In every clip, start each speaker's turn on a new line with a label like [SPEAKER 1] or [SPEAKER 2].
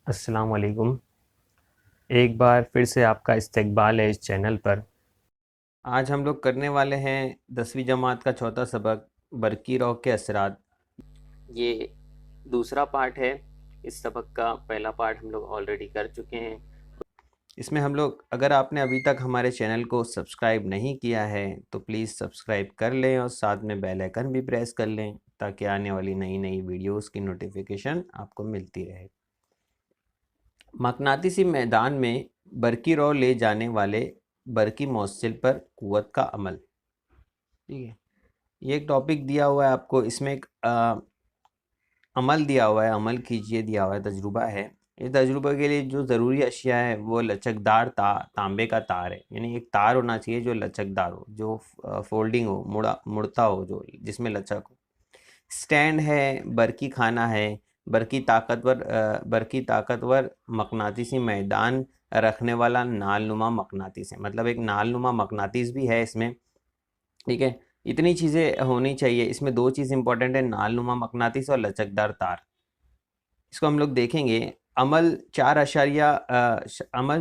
[SPEAKER 1] अस्सलाम वालेकुम। एक बार फिर से आपका इस्तकबाल है इस चैनल पर। आज हम लोग करने वाले हैं 10वीं जमात का चौथा सबक बरकी रॉ के असरात। ये दूसरा पार्ट है। इस सबक का पहला पार्ट हम लोग ऑलरेडी कर चुके हैं। इसमें हम लोग, अगर आपने अभी तक हमारे चैनल को सब्सक्राइब नहीं किया है तो प्लीज़ सब्सक्राइब कर लें और साथ में बेल आइकन भी प्रेस कर लें ताकि आने वाली नई नई वीडियोस की नोटिफिकेशन आपको मिलती रहे। मकनातीसी मैदान में बरकी रॉ ले जाने वाले बरकी मौसिल पर कुव्वत का अमल। ठीक है, ये एक टॉपिक दिया हुआ है आपको। इसमें एक अमल दिया हुआ है, अमल कीजिए दिया हुआ है, तजुर्बा है। इस तजुर्बे के लिए जो ज़रूरी अशिया है वो लचकदार तांबे का तार है। यानी एक तार होना चाहिए जो लचकदार हो, जो फोल्डिंग हो, मुड़ता हो, जो जिसमें लचक हो। स्टैंड है, बरकी खाना है, बरकी ताकतवर मकनातीसी मैदान रखने वाला नालनुमा मकनातीस है। मतलब एक नालनुमा मकनातीस भी है इसमें। ठीक है, इतनी चीज़ें होनी चाहिए। इसमें दो चीज़ इंपॉर्टेंट है, नालनुमा मकनातीस और लचकदार तार। इसको हम लोग देखेंगे। अमल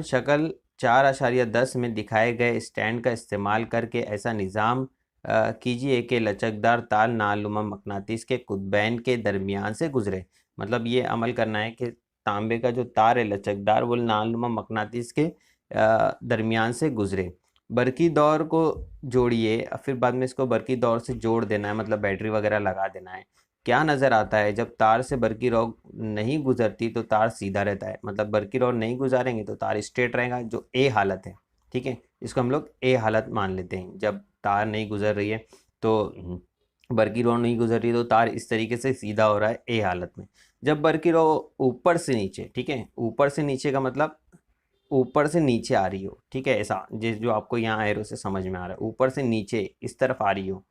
[SPEAKER 1] शक्ल 4.10 में दिखाए गए स्टैंड का इस्तेमाल करके ऐसा निज़ाम कीजिए कि लचकदार तार नालनुमा मकनातीस के कुतबैन के दरमियान से गुजरे। मतलब ये अमल करना है कि तांबे का जो तार है लचकदार वो नालनुमा मकनातीस के दरमियान से गुजरे। बरकी दौर को जोड़िए, फिर बाद में इसको बरकी दौर से जोड़ देना है, मतलब बैटरी वगैरह लगा देना है। क्या नज़र आता है, जब तार से बरकी रॉ नहीं गुजरती तो तार सीधा रहता है। मतलब बरकी रॉ नहीं गुजारेंगे तो तार स्ट्रेट रहेगा, जो ए हालत है। ठीक है, इसको हम लोग ए हालत मान लेते हैं। जब तार नहीं गुजर रही है तो बरकी रॉ नहीं गुजर रही है तो तार इस तरीके से सीधा हो रहा है ए हालत में। जब बरकी रॉ ऊपर से नीचे, ठीक है, ऊपर से नीचे का मतलब ऊपर से नीचे आ रही हो। ठीक है, ऐसा जिस जो आपको यहाँ एरो से समझ में आ रहा है, ऊपर से नीचे इस तरफ आ रही हो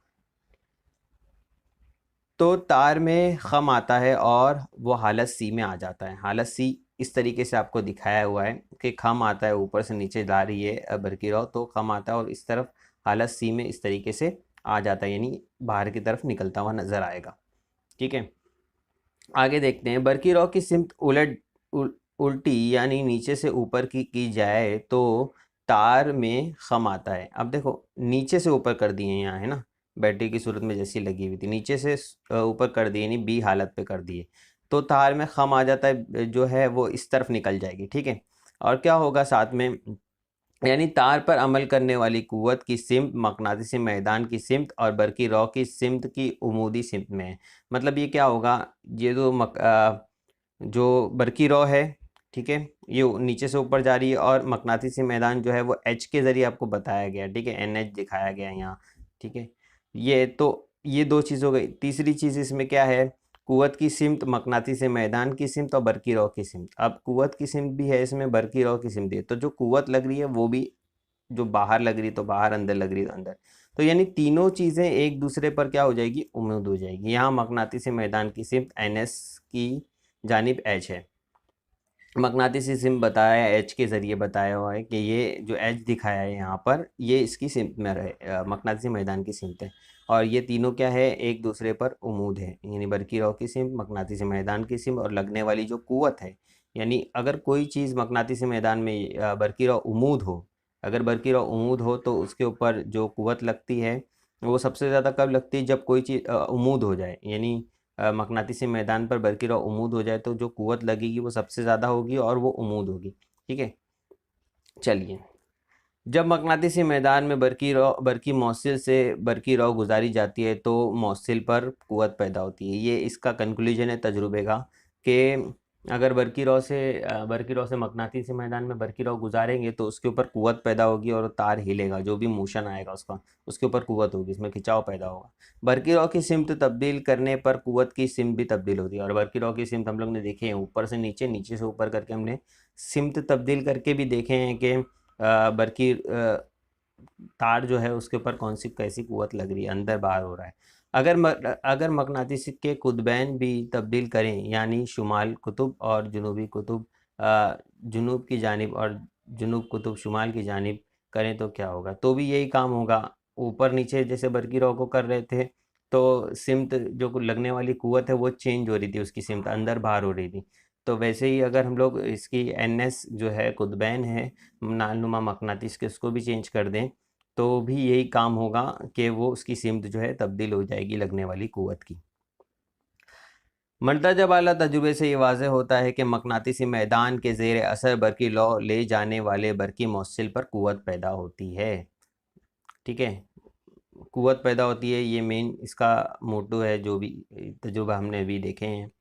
[SPEAKER 1] तो तार में खम आता है और वो हालत सी में आ जाता है। हालत सी इस तरीके से आपको दिखाया हुआ है कि खम आता है, ऊपर से नीचे जा रही है बरकी रॉ तो खम आता है और इस तरफ हालत सी में इस तरीके से आ जाता है, यानी बाहर की तरफ निकलता हुआ नज़र आएगा। ठीक है, आगे देखते हैं। बरकी रॉ की सिमत उल्टी यानी नीचे से ऊपर की जाए तो तार में खम आता है। अब देखो, नीचे से ऊपर कर दिए यहाँ, है ना, बैटरी की सूरत में जैसी लगी हुई थी, नीचे से ऊपर कर दिए, यानी बी हालत पे कर दिए तो तार में खम आ जाता है, जो है वो इस तरफ निकल जाएगी। ठीक है, और क्या होगा साथ में, यानी तार पर अमल करने वाली कुव्वत की सिमत मकनातीसी मैदान की सिमत और बरकी रॉ की सिमत की उमूदी सिमत में है। मतलब ये क्या होगा, ये जो बरकी रॉ है, ठीक है, ये नीचे से ऊपर जा रही है और मकनातीसी मैदान जो है वो एच के ज़रिए आपको बताया गया। ठीक है, एन एच दिखाया गया है यहाँ। ठीक है, ये तो ये दो चीज़ हो गई। तीसरी चीज़ इसमें क्या है, कुव्वत की सिमत मकनातीसी मैदान की सिमत और बरकी रॉ की सिमत। अब कुव्वत की सिमत भी है इसमें, बरकी रॉ की सिमत भी है, तो जो कुव्वत लग रही है वो भी, जो बाहर लग रही है तो बाहर, अंदर लग रही है तो अंदर। तो यानी तीनों चीज़ें एक दूसरे पर क्या हो जाएगी, उम्मीद हो जाएगी। यहाँ मकनातीसी मैदान की सिमत एन एस की जानिब एच है। मकनातीसी सिम बताया है, एच के ज़रिए बताया हुआ है कि ये जो एच दिखाया है यहाँ पर, ये इसकी सिमत में रहे, मकनातीसी मैदान की सिमत है। और ये तीनों क्या है, एक दूसरे पर उमूद है, यानी बरकी रॉ की सिम, मकनातीसी मैदान की सिम और लगने वाली जो कुव्वत है। यानी अगर कोई चीज़ मकनातीसी मैदान में बरकी रॉ उमूद हो, अगर बरकी रॉ उमूद हो तो उसके ऊपर जो कुव्वत लगती है वो सबसे ज़्यादा कब लगती है, जब कोई चीज़ उमूद हो जाए। यानी मकनातीसी मैदान पर बरकी रॉ उमूद हो जाए तो जो कुव्वत लगेगी वो सबसे ज़्यादा होगी और वो उमूद होगी। ठीक है, चलिए। जब मकनातीसी मैदान में बरकी मौसिल से बरकी रॉ गुजारी जाती है तो मौसिल पर कुव्वत पैदा होती है। ये इसका कंक्लूजन है तजुर्बे का, कि अगर बरकी रॉ से मकनातीसी मैदान में बरकी रॉ गुजारेंगे तो उसके ऊपर कुव्वत पैदा होगी और तार हिलेगा, जो भी मोशन आएगा उसका, उसके ऊपर कुव्वत होगी, इसमें खिंचाव पैदा होगा। बरकी रॉ की सिमत तब्दील करने पर कुव्वत की सिमत भी तब्दील होती है। और बरकी रॉ की सिमत हम लोग ने देखे हैं, ऊपर से नीचे, नीचे से ऊपर करके हमने सिमत तब्दील करके भी देखे हैं कि बल्कि तार जो है उसके ऊपर कौन सी कैसी कुव्वत लग रही है, अंदर बाहर हो रहा है। अगर मकनातीस के कुतबैन भी तब्दील करें, यानी शुमाल कुतुब और जुनूबी कुतुब जुनूब की जानिब और जुनूब कुतुब शुमाल की जानिब करें तो क्या होगा, तो भी यही काम होगा। ऊपर नीचे जैसे बरकी रॉ को कर रहे थे तो सिमत जो लगने वाली कुव्वत है वो चेंज हो रही थी, उसकी सिमत अंदर बाहर हो रही थी। तो वैसे ही अगर हम लोग इसकी NS जो है कुतुबैन है नालनुमा मकनातीस के, उसको भी चेंज कर दें तो भी यही काम होगा कि वो उसकी सिमत जो है तब्दील हो जाएगी लगने वाली क़ुव्वत की। मर्तजा वाला तजुर्बे से ये वाज़ेह होता है कि मकनातीसी मैदान के ज़ेर असर बरकी लौ ले जाने वाले बरकी मौसिल पर क़ुव्वत पैदा होती है। ठीक है, क़ुव्वत पैदा होती है, ये मेन इसका मोटो है जो भी तजुर्बा हमने अभी देखे हैं।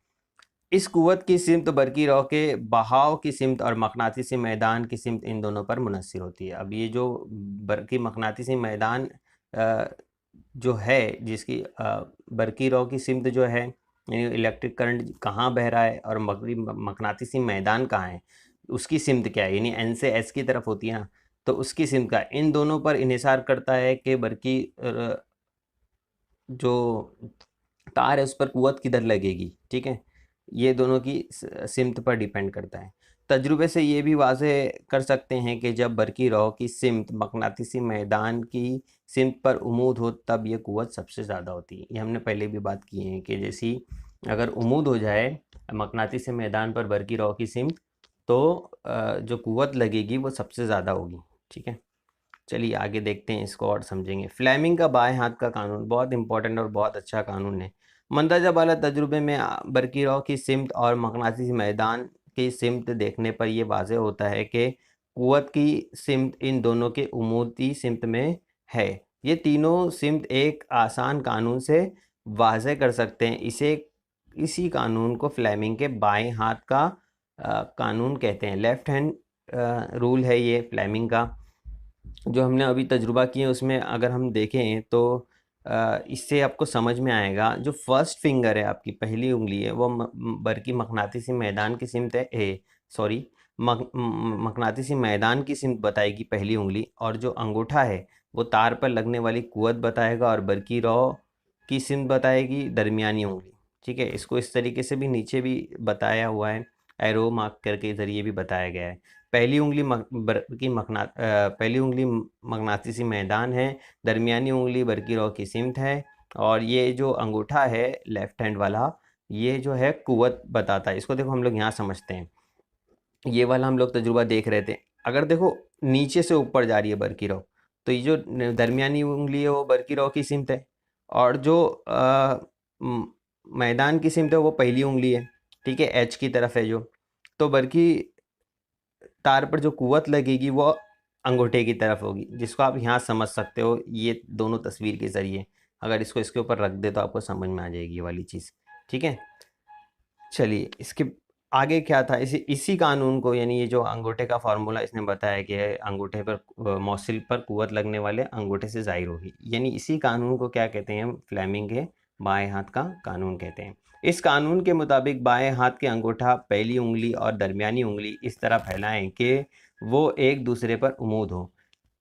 [SPEAKER 1] इस क़ुव्वत की सिमत बरकी रौ के बहाव की सिमत और मकनातीसी मैदान की सिमत इन दोनों पर मुनहसर होती है। अब ये जो बरकी मकनातीसी मैदान जो है जिसकी बरकी रौ की सिमत जो है, यानी इलेक्ट्रिक करंट कहाँ बह रहा है और मकनातीसी मैदान कहाँ है, उसकी सिमत क्या है, यानी N से S की तरफ होती है ना, तो उसकी सिमत का इन दोनों पर इन्हिसार करता है कि बरकी जो तार है उस पर क़ुव्वत किधर लगेगी। ठीक है, ये दोनों की सिमत पर डिपेंड करता है। तजुर्बे से ये भी वाज़ेह कर सकते हैं कि जब बरकी रौ की सिमत मकनातीसी मैदान की सिमत पर उमूद हो तब ये क़ुव्वत सबसे ज़्यादा होती है। ये हमने पहले भी बात की है कि जैसी अगर उमूद हो जाए मकनातीसी मैदान पर बरकी रौ की सिमत, तो जो क़ुव्वत लगेगी वो सबसे ज़्यादा होगी। ठीक है, चलिए आगे देखते हैं, इसको और समझेंगे। फ्लेमिंग का बाएं हाथ का कानून बहुत इंपॉर्टेंट और बहुत अच्छा कानून है। मंदरजा वाला तजुर्बे में बरकी रौ की सिमत और मकनातीसी मैदान की सिमत देखने पर यह वाज़ेह होता है कि क़ुव्वत की सिमत इन दोनों के उमूदी सिमत में है। ये तीनों सिमत एक आसान कानून से वाज़ेह कर सकते हैं। इसी कानून को फ्लेमिंग के बाएं हाथ का कानून कहते हैं। लेफ़्ट हैंड रूल है ये फ्लेमिंग का, जो हमने अभी तजुर्बा किए उसमें अगर हम देखें तो इससे आपको समझ में आएगा। जो फर्स्ट फिंगर है, आपकी पहली उंगली है, वो बरकी मकनातीसी मैदान की सिमत है, सॉरी मकनातीसी मैदान की सिमत बताएगी पहली उंगली, और जो अंगूठा है वो तार पर लगने वाली क़ुव्वत बताएगा और बरकी रौ की सिमत बताएगी दरमियानी उंगली। ठीक है, इसको इस तरीके से भी नीचे भी बताया हुआ है, एरो मार्क करके ज़रिए भी बताया गया है। पहली उंगली पहली उंगली मकनातीसी मैदान है, दरमियानी उंगली बरकी रौ की सिमत है, और ये जो अंगूठा है लेफ़्ट हैंड वाला, ये जो है क़ुव्वत बताता है। इसको देखो हम लोग यहाँ समझते हैं, ये वाला हम लोग तजुर्बा देख रहे थे। अगर देखो नीचे से ऊपर जा रही है बरकी रौ, तो ये जो दरमियानी उंगली है वो बरकी रौ की सिमत है, और जो मैदान की सिमत है वो पहली उंगली है। ठीक है, H की तरफ है जो, तो बरकी तार पर जो क़ुव्वत लगेगी वो अंगूठे की तरफ होगी, जिसको आप यहाँ समझ सकते हो ये दोनों तस्वीर के ज़रिए। अगर इसको इसके ऊपर रख दे तो आपको समझ में आ जाएगी ये वाली चीज़। ठीक है, चलिए इसके आगे क्या था, इसी कानून को, यानी ये जो अंगूठे का फार्मूला इसने बताया कि अंगूठे पर मौसिल पर क़ुव्वत लगने वाले अंगूठे से ज़ाहिर होगी, यानी इसी कानून को क्या कहते हैं, फ्लेमिंग के बाएं हाथ का कानून कहते हैं। इस कानून के मुताबिक बाएं हाथ के अंगूठा, पहली उंगली और दरमियानी उंगली इस तरह फैलाएं कि वो एक दूसरे पर उमूद हो।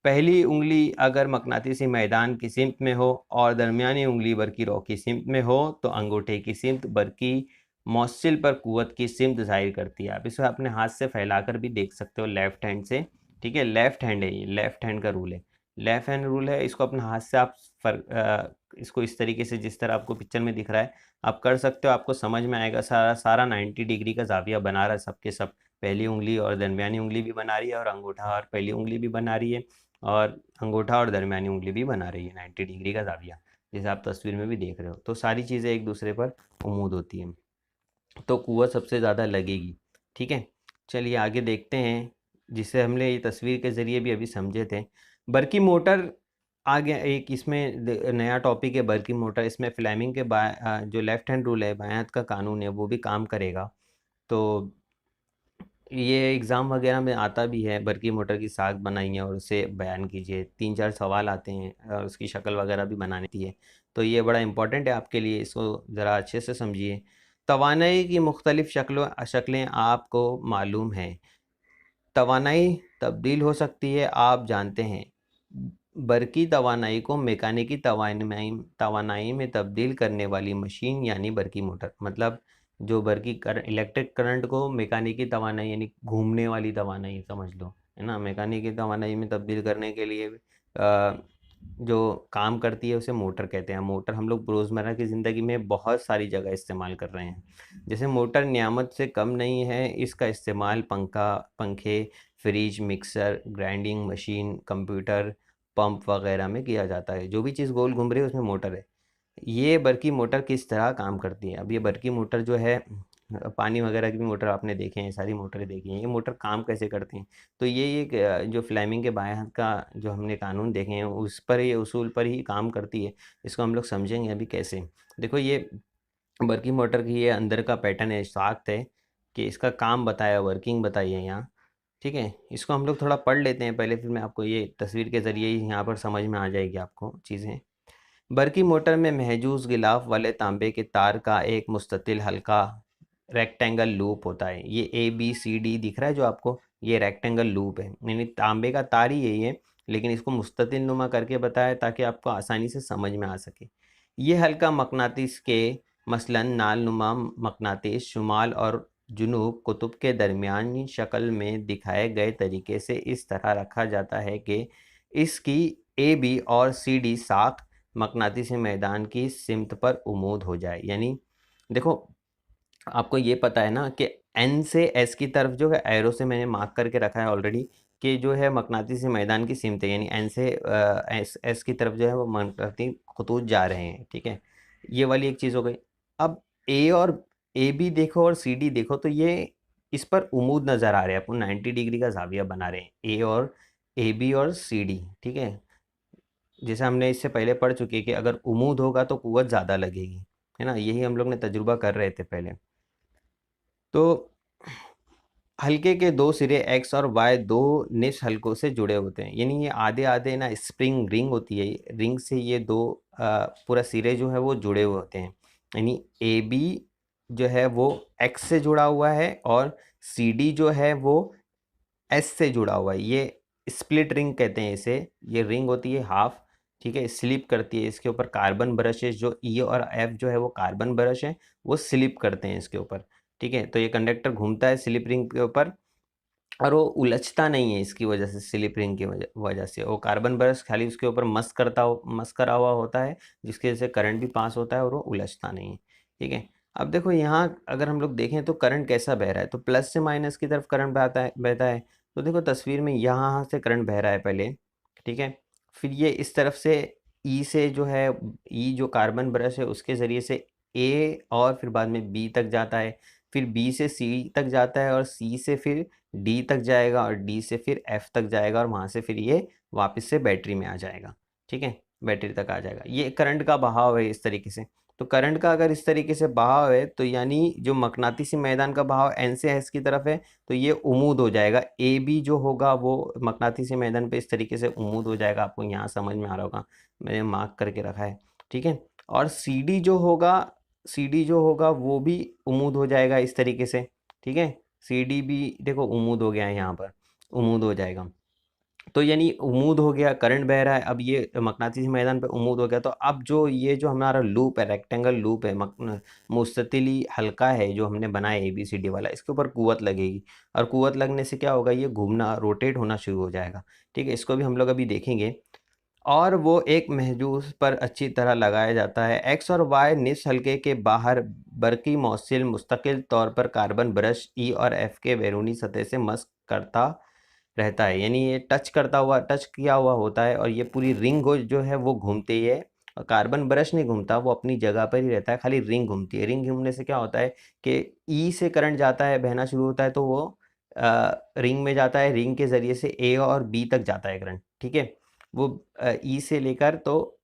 [SPEAKER 1] पहली उंगली अगर मकनातीसी मैदान की सिमत में हो और दरमियानी उंगली बरकी रौ की सिमत में हो तो अंगूठे की सिमत बरकी मौसिल पर क़ुव्वत की सिमत ज़ाहिर करती है। आप इसे अपने हाथ से फैलाकर भी देख सकते हो लेफ़्ट हैंड से। ठीक है, लेफ़्ट हैंड है, ये लेफ़्ट हैंड का रूल है, लेफ़्ट हैंड रूल है। इसको अपने हाथ से आप इसको इस तरीके से जिस तरह आपको पिक्चर में दिख रहा है आप कर सकते हो, आपको समझ में आएगा। सारा 90 डिग्री का ज़ाविया बना रहा है सबके सब, पहली उंगली और दरमियानी उंगली भी बना रही है, और अंगूठा और पहली उंगली भी बना रही है, और अंगूठा और दरमियानी उंगली भी बना रही है 90 डिग्री का ज़ाविया, जैसे आप तस्वीर में भी देख रहे हो। तो सारी चीज़ें एक दूसरे पर उमूद होती हैं, तो क़ुव्वत सबसे ज़्यादा लगेगी। ठीक है, चलिए आगे देखते हैं, जिसे हमने ये तस्वीर के ज़रिए भी अभी समझे थे। बरकी मोटर आ गया एक, इसमें नया टॉपिक है बरकी मोटर। इसमें फ्लेमिंग के जो लेफ़्ट हैंड रूल है, बाएं हाथ का कानून है, वो भी काम करेगा। तो ये एग्ज़ाम वगैरह में आता भी है, बरकी मोटर की साख बनाइए और उसे बयान कीजिए। 3-4 सवाल आते हैं और उसकी शक्ल वगैरह भी बनानी थी है, तो ये बड़ा इंपॉर्टेंट है आपके लिए, इसको ज़रा अच्छे से समझिए। तवानाई की मुख्तलिफ़ शक्लें आपको मालूम हैं। तवानाई तब्दील हो सकती है, आप जानते हैं। बरकी तवानाई को मैकेनिकी तवानाई में तब्दील करने वाली मशीन यानी बरकी मोटर, मतलब जो बरकी इलेक्ट्रिक करंट को मैकेनिकी तवानाई यानी घूमने वाली तवानाई समझ लो, है ना। मैकेनिकी तवानाई में तब्दील करने के लिए जो काम करती है उसे मोटर कहते हैं। मोटर हम लोग रोज़मर्रा की ज़िंदगी में बहुत सारी जगह इस्तेमाल कर रहे हैं। जैसे मोटर नियामत से कम नहीं है, इसका इस्तेमाल पंखे, fridge, mixer, grinding machine, computer, pump वगैरह में किया जाता है। जो भी चीज़ गोल घूम रही है उसमें मोटर है। ये बरकी मोटर किस तरह काम करती है? अब ये बरकी मोटर जो है, पानी वगैरह की भी मोटर आपने देखे हैं, सारी मोटरें देखी हैं। ये मोटर काम कैसे करती हैं? तो ये एक जो फ्लेमिंग के बाएं हाथ का जो हमने कानून देखे हैं उस पर, ये उसूल पर ही काम करती है। इसको हम लोग समझेंगे अभी कैसे। देखो ये बरकी मोटर की ये अंदर का पैटर्न है, साख्त है कि इसका काम बताया, वर्किंग बताई है यहाँ। ठीक है, इसको हम लोग थोड़ा पढ़ लेते हैं पहले, फिर मैं आपको ये तस्वीर के ज़रिए ही यहाँ पर समझ में आ जाएगी आपको चीज़ें। बरकी मोटर में महजूज गिलाफ वाले तांबे के तार का एक मुस्ततिल हल्का रेक्टेंगल लूप होता है। ये ABCD दिख रहा है जो आपको, ये रेक्टेंगल लूप है, यानी तांबे का तार ही यही है, लेकिन इसको मुस्ततिल नुमा करके बताया ताकि आपको आसानी से समझ में आ सके। ये हल्का मकनातीस के, मसलन नालनुमा मकनातीस शुमाल और जुनूब कुतुब के दरमियानी शक्ल में दिखाए गए तरीके से इस तरह रखा जाता है कि इसकी AB और CD साख मकनातीसी मैदान की सिमत पर उमूद हो जाए। यानी देखो, आपको ये पता है ना कि N से S की तरफ जो है, एरो से मैंने मार्क करके रखा है ऑलरेडी, कि जो है मकनातीसी मैदान की सिमत है, यानी N से S की तरफ जो है वो मकनाती खतूत जा रहे हैं। ठीक है, ये वाली एक चीज़ हो गई। अब A और AB देखो और CD देखो, तो ये इस पर उमूद नज़र आ रहे हैं, आपको 90 डिग्री का जाविया बना रहे हैं A और AB और CD। ठीक है, जैसे हमने इससे पहले पढ़ चुके हैं कि अगर उमूद होगा तो कुव्वत ज़्यादा लगेगी, है ना, यही हम लोग ने तजुर्बा कर रहे थे पहले। तो हल्के के दो सिरे एक्स और वाई दो निस हल्कों से जुड़े होते हैं, यानी ये आधे आधे ना स्प्रिंग रिंग होती है, रिंग से ये दो पूरा सिरे जो है वो जुड़े हुए होते हैं। यानी ए बी जो है वो एक्स से जुड़ा हुआ है और सी डी जो है वो एस से जुड़ा हुआ है। ये स्प्लिट रिंग कहते हैं इसे। ये रिंग होती है हाफ, ठीक है, स्लिप करती है। इसके ऊपर कार्बन ब्रशेस, जो ई और एफ जो है वो कार्बन ब्रश है, वो स्लिप करते हैं इसके ऊपर। ठीक है, तो ये कंडक्टर घूमता है स्लिप रिंग के ऊपर और वो उलझता नहीं है इसकी वजह से, स्लिप रिंग की वजह से। वो कार्बन ब्रश खाली उसके ऊपर मस करा हुआ होता है, जिसकी वजह से करंट भी पास होता है और वो उलझता नहीं है। ठीक है, अब देखो यहाँ अगर हम लोग देखें तो करंट कैसा बह रहा है, तो प्लस से माइनस की तरफ करंट बहता है। तो देखो तस्वीर में यहाँ से करंट बह रहा है पहले, ठीक है, फिर ये इस तरफ से ई से जो है, ई जो कार्बन ब्रश है उसके ज़रिए से ए और फिर बाद में बी तक जाता है, फिर बी से सी तक जाता है और सी से फिर डी तक जाएगा और डी से फिर एफ तक जाएगा और वहाँ से फिर ये वापस से बैटरी में आ जाएगा। ठीक है, बैटरी तक आ जाएगा। ये करंट का बहाव है इस तरीके से। तो करंट का अगर इस तरीके से बहाव है तो यानी जो मकनातीसी मैदान का बहाव एन से एस की तरफ है, तो ये उमूद हो जाएगा। ए बी जो होगा वो मकनातीसी मैदान पे इस तरीके से उमूद हो जाएगा। आपको यहाँ समझ में आ रहा होगा, मैंने मार्क करके रखा है। ठीक है, और सी डी जो होगा, सी डी जो होगा वो भी उमूद हो जाएगा इस तरीके से। ठीक है, सी डी भी देखो उमूद हो गया है, यहाँ पर उमूद हो जाएगा। तो यानी उमूद हो गया, करंट बह रहा है, अब ये मकनातीसी मैदान पे उमूद हो गया। तो अब जो ये जो हमारा लूप है, रेक्टेंगल लूप है, मुस्ततिली हल्का है जो हमने बनाया ABCD वाला, इसके ऊपर कुव्वत लगेगी और कुव्वत लगने से क्या होगा, ये घूमना, रोटेट होना शुरू हो जाएगा। ठीक है, इसको भी हम लोग अभी देखेंगे। और वो एक महजूज पर अच्छी तरह लगाया जाता है। एक्स और वाई निस हल्के के बाहर बरकी मौसिल मुस्तकिल तौर पर कार्बन ब्रश ई और एफ के बैरूनी सतह से मस्क करता रहता है, यानी ये टच किया हुआ होता है और ये पूरी रिंग जो है वो घूमती है। और कार्बन ब्रश नहीं घूमता, वो अपनी जगह पर ही रहता है, खाली रिंग घूमती है। रिंग घूमने से क्या होता है कि ई से करंट जाता है, बहना शुरू होता है, तो वो रिंग में जाता है, रिंग के ज़रिए से ए और बी तक जाता है करंट। ठीक है, वो ई से लेकर तो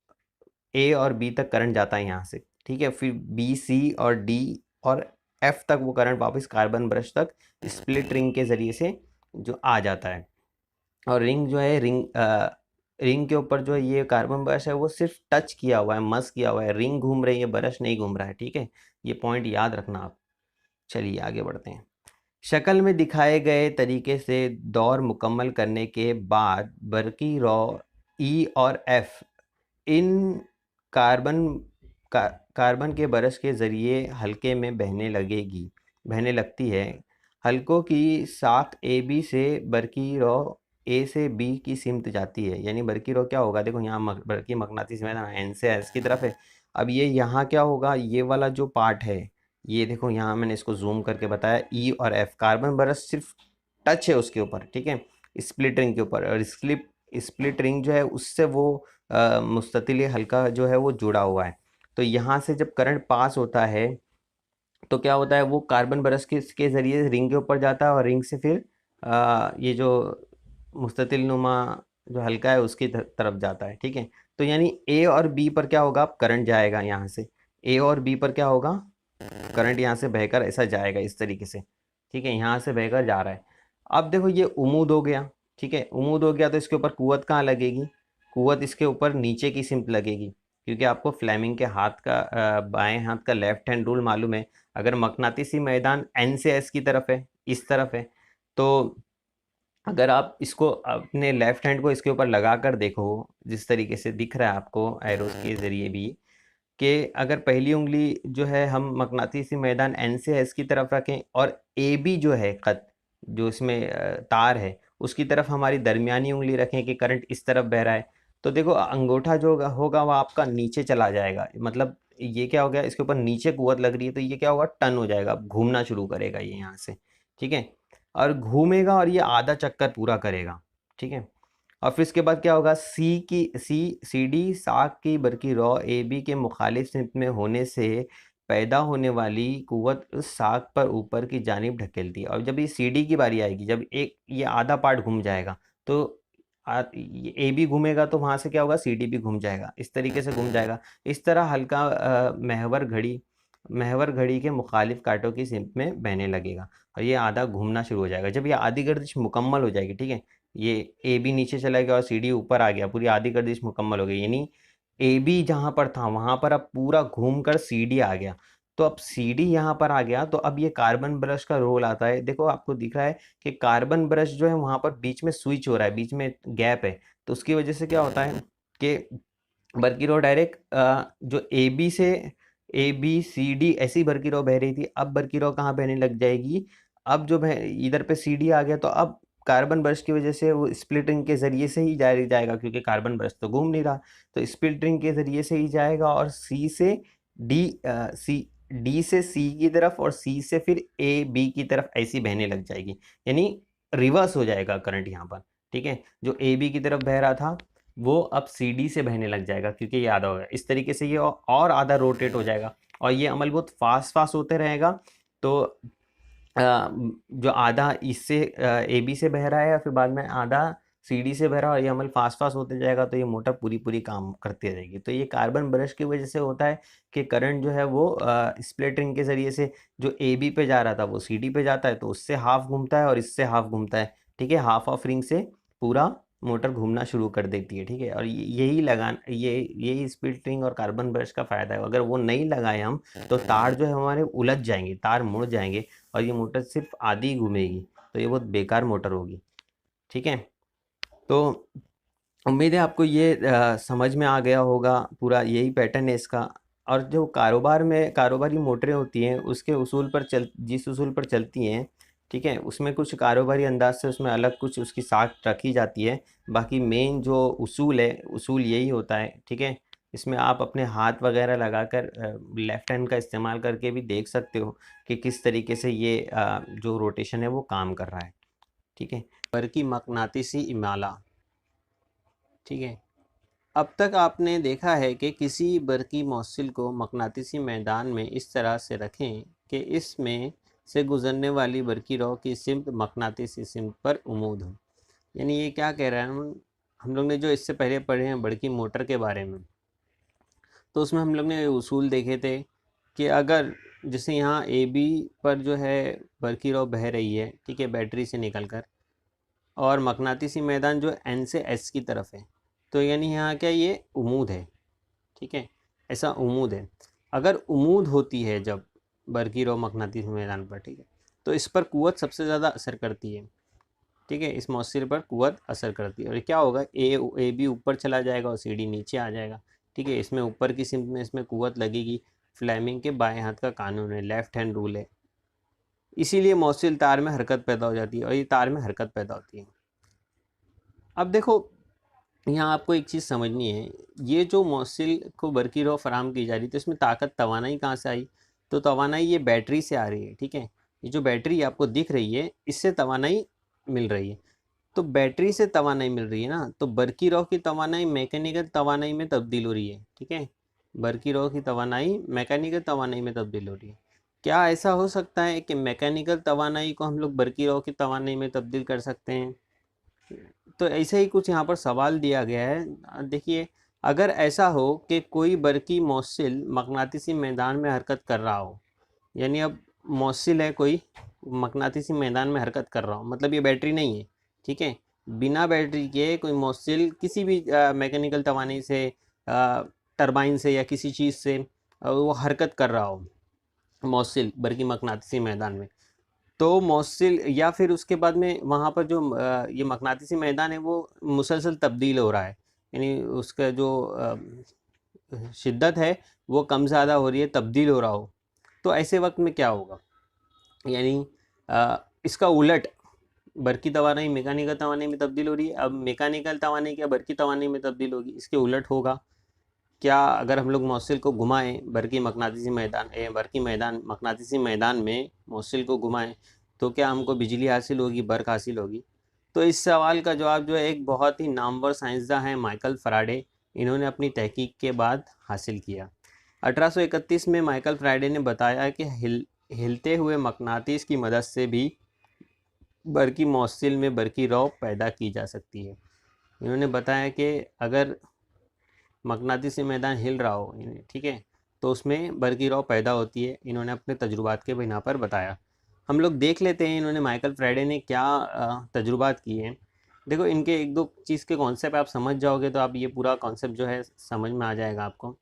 [SPEAKER 1] ए और बी तक करंट जाता है यहाँ से। ठीक है, फिर बी सी और डी और एफ तक वो करंट वापस कार्बन ब्रश तक स्प्लिट रिंग के ज़रिए से जो आ जाता है। और रिंग जो है, रिंग के ऊपर जो ये कार्बन ब्रश है वो सिर्फ टच किया हुआ है, मस किया हुआ है, रिंग घूम रही है, ब्रश नहीं घूम रहा है। ठीक है, ये पॉइंट याद रखना आप। चलिए आगे बढ़ते हैं। शक्ल में दिखाए गए तरीके से दौर मुकम्मल करने के बाद बरकी रॉ ई और एफ इन कार्बन कार्बन के ब्रश के ज़रिए हल्के में बहने लगती है। हल्कों की साख AB से बरकी रॉ ए से बी की सिमत जाती है, यानी बरकी रो क्या होगा, देखो यहाँ बरकी मकनातीस मैदान एन से एस की तरफ है। अब ये यहाँ क्या होगा, ये वाला जो पार्ट है, ये देखो यहाँ मैंने इसको जूम करके बताया, ई और एफ कार्बन बरस सिर्फ टच है उसके ऊपर, ठीक है, स्प्लिट रिंग के ऊपर, और स्प्लिट रिंग जो है उससे वो मुस्ततिल हल्का जो है वो जुड़ा हुआ है। तो यहाँ से जब करंट पास होता है तो क्या होता है, वो कार्बन बरस के ज़रिए रिंग के ऊपर जाता है, और रिंग से फिर ये जो मुस्ततिल नुमा जो हल्का है उसकी तरफ जाता है, ठीक है। तो यानी ए और बी पर क्या होगा, करंट जाएगा यहाँ से, ए और बी पर क्या होगा, करंट यहाँ से बहकर ऐसा जाएगा इस तरीके से, ठीक है, यहाँ से बहकर जा रहा है। अब देखो ये उमूद हो गया, ठीक है, उमूद हो गया तो इसके ऊपर कुव्वत कहाँ लगेगी, कुव्वत इसके ऊपर नीचे की सिमत लगेगी, क्योंकि आपको फ्लेमिंग के हाथ का बाएं हाथ का लेफ्ट हैंड रूल मालूम है। अगर मकनातीसी मैदान एन से एस की तरफ है, इस तरफ है, तो अगर आप इसको अपने लेफ्ट हैंड को इसके ऊपर लगा कर देखो, जिस तरीके से दिख रहा है आपको एरोस के ज़रिए भी, कि अगर पहली उंगली जो है हम मकनातीसी मैदान एन से एस की तरफ रखें, और ए बी जो है ख़त जो इसमें तार है उसकी तरफ हमारी दरमियानी उंगली रखें कि करंट इस तरफ बह रहा है, तो देखो अंगूठा जो होगा वो आपका नीचे चला जाएगा, मतलब ये क्या हो गया, इसके ऊपर नीचे कुव्वत लग रही है, तो ये क्या होगा, टर्न हो जाएगा, घूमना शुरू करेगा ये यहाँ से, ठीक है, और घूमेगा और ये आधा चक्कर पूरा करेगा, ठीक है। और फिर इसके बाद क्या होगा, सी डी साख की बरकी रॉ ए बी के मुखालिफ सिमत में होने से पैदा होने वाली कुव्वत उस साख पर ऊपर की जानिब ढकेलती है। और जब ये सी डी की बारी आएगी, जब एक ये आधा पार्ट घूम जाएगा, तो ए बी घूमेगा तो वहाँ से क्या होगा, सी डी भी घूम जाएगा, इस तरीके से घूम जाएगा। इस तरह हल्का महवर घड़ी के मुखालिफ कांटों की सिमत में बहने लगेगा, और ये आधा घूमना शुरू हो जाएगा। जब ये आधी गर्दिश मुकम्मल हो जाएगी, ठीक है, ये ए बी नीचे चला गया और सी डी ऊपर आ गया, पूरी आधी गर्दिश मुकम्मल हो गई, यानी ए बी जहाँ पर था वहाँ पर अब पूरा घूम कर सी डी आ गया। तो अब सी डी यहाँ पर आ गया, तो अब ये कार्बन ब्रश का रोल आता है। देखो आपको दिख रहा है कि कार्बन ब्रश जो है वहाँ पर बीच में स्विच हो रहा है, बीच में गैप है, तो उसकी वजह से क्या होता है कि बरकी रो डायरेक्ट जो ए बी सी डी ऐसी बरकी रो बह रही थी, अब बरकी रो कहाँ बहने लग जाएगी, अब जो इधर पे सी डी आ गया, तो अब कार्बन ब्रश की वजह से वो स्प्लिटिंग के ज़रिए से ही जाएगा, क्योंकि कार्बन ब्रश तो घूम नहीं रहा, तो स्प्लिटिंग के ज़रिए से ही जाएगा, और डी से सी की तरफ, और सी से फिर ए बी की तरफ ऐसी बहने लग जाएगी, यानी रिवर्स हो जाएगा करंट यहाँ पर, ठीक है। जो ए बी की तरफ बह रहा था वो अब सी डी से बहने लग जाएगा, क्योंकि ये आधा हो गया, इस तरीके से ये और आधा रोटेट हो जाएगा, और ये अमल बहुत फास्ट फास्ट होते रहेगा। तो जो आधा इससे ए बी से बह रहा है, या फिर बाद में आधा सी डी से बह रहा है, और ये अमल फास्ट फास्ट होते जाएगा, तो ये मोटर पूरी पूरी काम करती रहेगी। तो ये कार्बन ब्रश की वजह से होता है कि करंट जो है वो स्प्लिट रिंग के ज़रिए से जो ए बी पे जा रहा था वो सी डी पे जाता है, तो उससे हाफ घूमता है और इससे हाफ घूमता है, ठीक है, हाफ ऑफ रिंग से पूरा मोटर घूमना शुरू कर देती है, ठीक है। और यही स्प्लिट रिंग और कार्बन ब्रश का फ़ायदा है। अगर वो नहीं लगाए हम, तो तार जो है हमारे उलझ जाएंगे, तार मुड़ जाएंगे, और ये मोटर सिर्फ आधी घूमेगी, तो ये बहुत बेकार मोटर होगी, ठीक है। तो उम्मीद है आपको ये समझ में आ गया होगा, पूरा यही पैटर्न है इसका। और जो कारोबारी मोटरें होती हैं उसके उसूल पर जिस उसूल पर चलती हैं, ठीक है, उसमें कुछ कारोबारी अंदाज से उसमें अलग कुछ उसकी साख रखी जाती है, बाकी मेन जो उसूल है, उसूल यही होता है, ठीक है। इसमें आप अपने हाथ वगैरह लगाकर लेफ़्ट हैंड का इस्तेमाल करके भी देख सकते हो कि किस तरीके से ये जो रोटेशन है वो काम कर रहा है, ठीक है। बरकी मकनातीसी इमाला, ठीक है। अब तक आपने देखा है कि किसी बरकी मौसिल को मकनातीसी मैदान में इस तरह से रखें कि इसमें से गुजरने वाली बरकी रॉ की सिमत मकनातीसी सिमत पर उमूद हो। यानी ये क्या कह रहा है, हम लोग ने जो इससे पहले पढ़े हैं बड़की मोटर के बारे में, तो उसमें हम लोग ने ये उसूल देखे थे कि अगर जैसे यहाँ ए बी पर जो है बरकी रॉ बह रही है, ठीक है, बैटरी से निकलकर, और मकनातीसी मैदान जो एन से एस की तरफ है, तो यानी यहाँ क्या ये उमूद है, ठीक है, ऐसा उमूद है। अगर उमूद होती है जब बरकी रो मकनातीसी मैदान पर, ठीक है, तो इस पर कुव्वत सबसे ज़्यादा असर करती है, ठीक है, इस मौसिल पर कुव्वत असर करती है, और क्या होगा, ए बी ऊपर चला जाएगा और सी डी नीचे आ जाएगा, ठीक है। इसमें ऊपर की सिमत में इसमें कुव्वत लगेगी, फ्लेमिंग के बाएं हाथ का कानून है, लेफ्ट हैंड रूल है, इसीलिए मौसिल तार में हरकत पैदा हो जाती है, और ये तार में हरकत पैदा होती है। अब देखो, यहाँ आपको एक चीज़ समझनी है, ये जो मौसिल को बरकी रॉ फराहम की जा रही थी, इसमें ताकत तवानाई कहाँ से आई? तो तवानाई ये बैटरी से आ रही है, ठीक है। ये जो बैटरी आपको दिख रही है, इससे तवानाई मिल रही है। तो बैटरी से तवानाई मिल रही है ना, तो बरकी रॉ की तवानाई मैकेनिकल तवानाई में तब्दील हो रही है, ठीक है। बरकी रॉ की तवानाई मैकेनिकल तवानाई में तब्दील हो रही है। क्या ऐसा हो सकता है कि मैकेनिकल तवानाई को हम लोग बरकी रॉ की तवानाई में तब्दील कर सकते हैं? तो ऐसे ही कुछ यहाँ पर सवाल दिया गया है। देखिए, अगर ऐसा हो कि कोई बरकी मौसिल मकनातीसी मैदान में हरकत कर रहा हो, यानी अब मौसिल है कोई, मकनातीसी मैदान में हरकत कर रहा हो, मतलब ये बैटरी नहीं है, ठीक है। बिना बैटरी के कोई मौसिल किसी भी मैकेनिकल तवानी से, टरबाइन से या किसी चीज़ से वो हरकत कर रहा हो, मौसिल बरकी मकनातीसी मैदान में, तो मौसिल या फिर उसके बाद में वहाँ पर जो ये मकनातीसी मैदान है वो मुसलसल तब्दील हो रहा है, यानी उसका जो शिद्दत है वो कम ज़्यादा हो रही है, तब्दील हो रहा हो, तो ऐसे वक्त में क्या होगा? यानी इसका उलट, बरकी तवानाई मैकेनिकल तवानाई में तब्दील हो रही है, अब मैकेनिकल तवानाई क्या बरकी तवानाई में तब्दील होगी, इसके उलट होगा। क्या अगर हम लोग मौसिल को घुमाएं बरकी मकनातीसी मैदान बरकी मैदान मकनातीसी मैदान में मौसिल को घुमाएं, तो क्या हमको बिजली हासिल होगी, बर्क हासिल होगी? तो इस सवाल का जवाब जो है एक बहुत ही नामवर साइंसदान है माइकल फराडे, इन्होंने अपनी तहकीक के बाद हासिल किया। 1831 में माइकल फराडे ने बताया कि हिलते हुए मकनातीस की मदद से भी बरकी मौसिल में बरकी रॉ पैदा की जा सकती है। इन्होंने बताया कि अगर मकनातीसी मैदान हिल रहा हो, ठीक है, तो उसमें बरकी रॉ पैदा होती है। इन्होंने अपने तजुर्बात के बिना पर बताया। हम लोग देख लेते हैं इन्होंने माइकल फ्राइडे ने क्या तजुर्बात किए हैं। देखो, इनके एक दो चीज़ के कॉन्सेप्ट आप समझ जाओगे तो आप ये पूरा कॉन्सेप्ट जो है समझ में आ जाएगा आपको।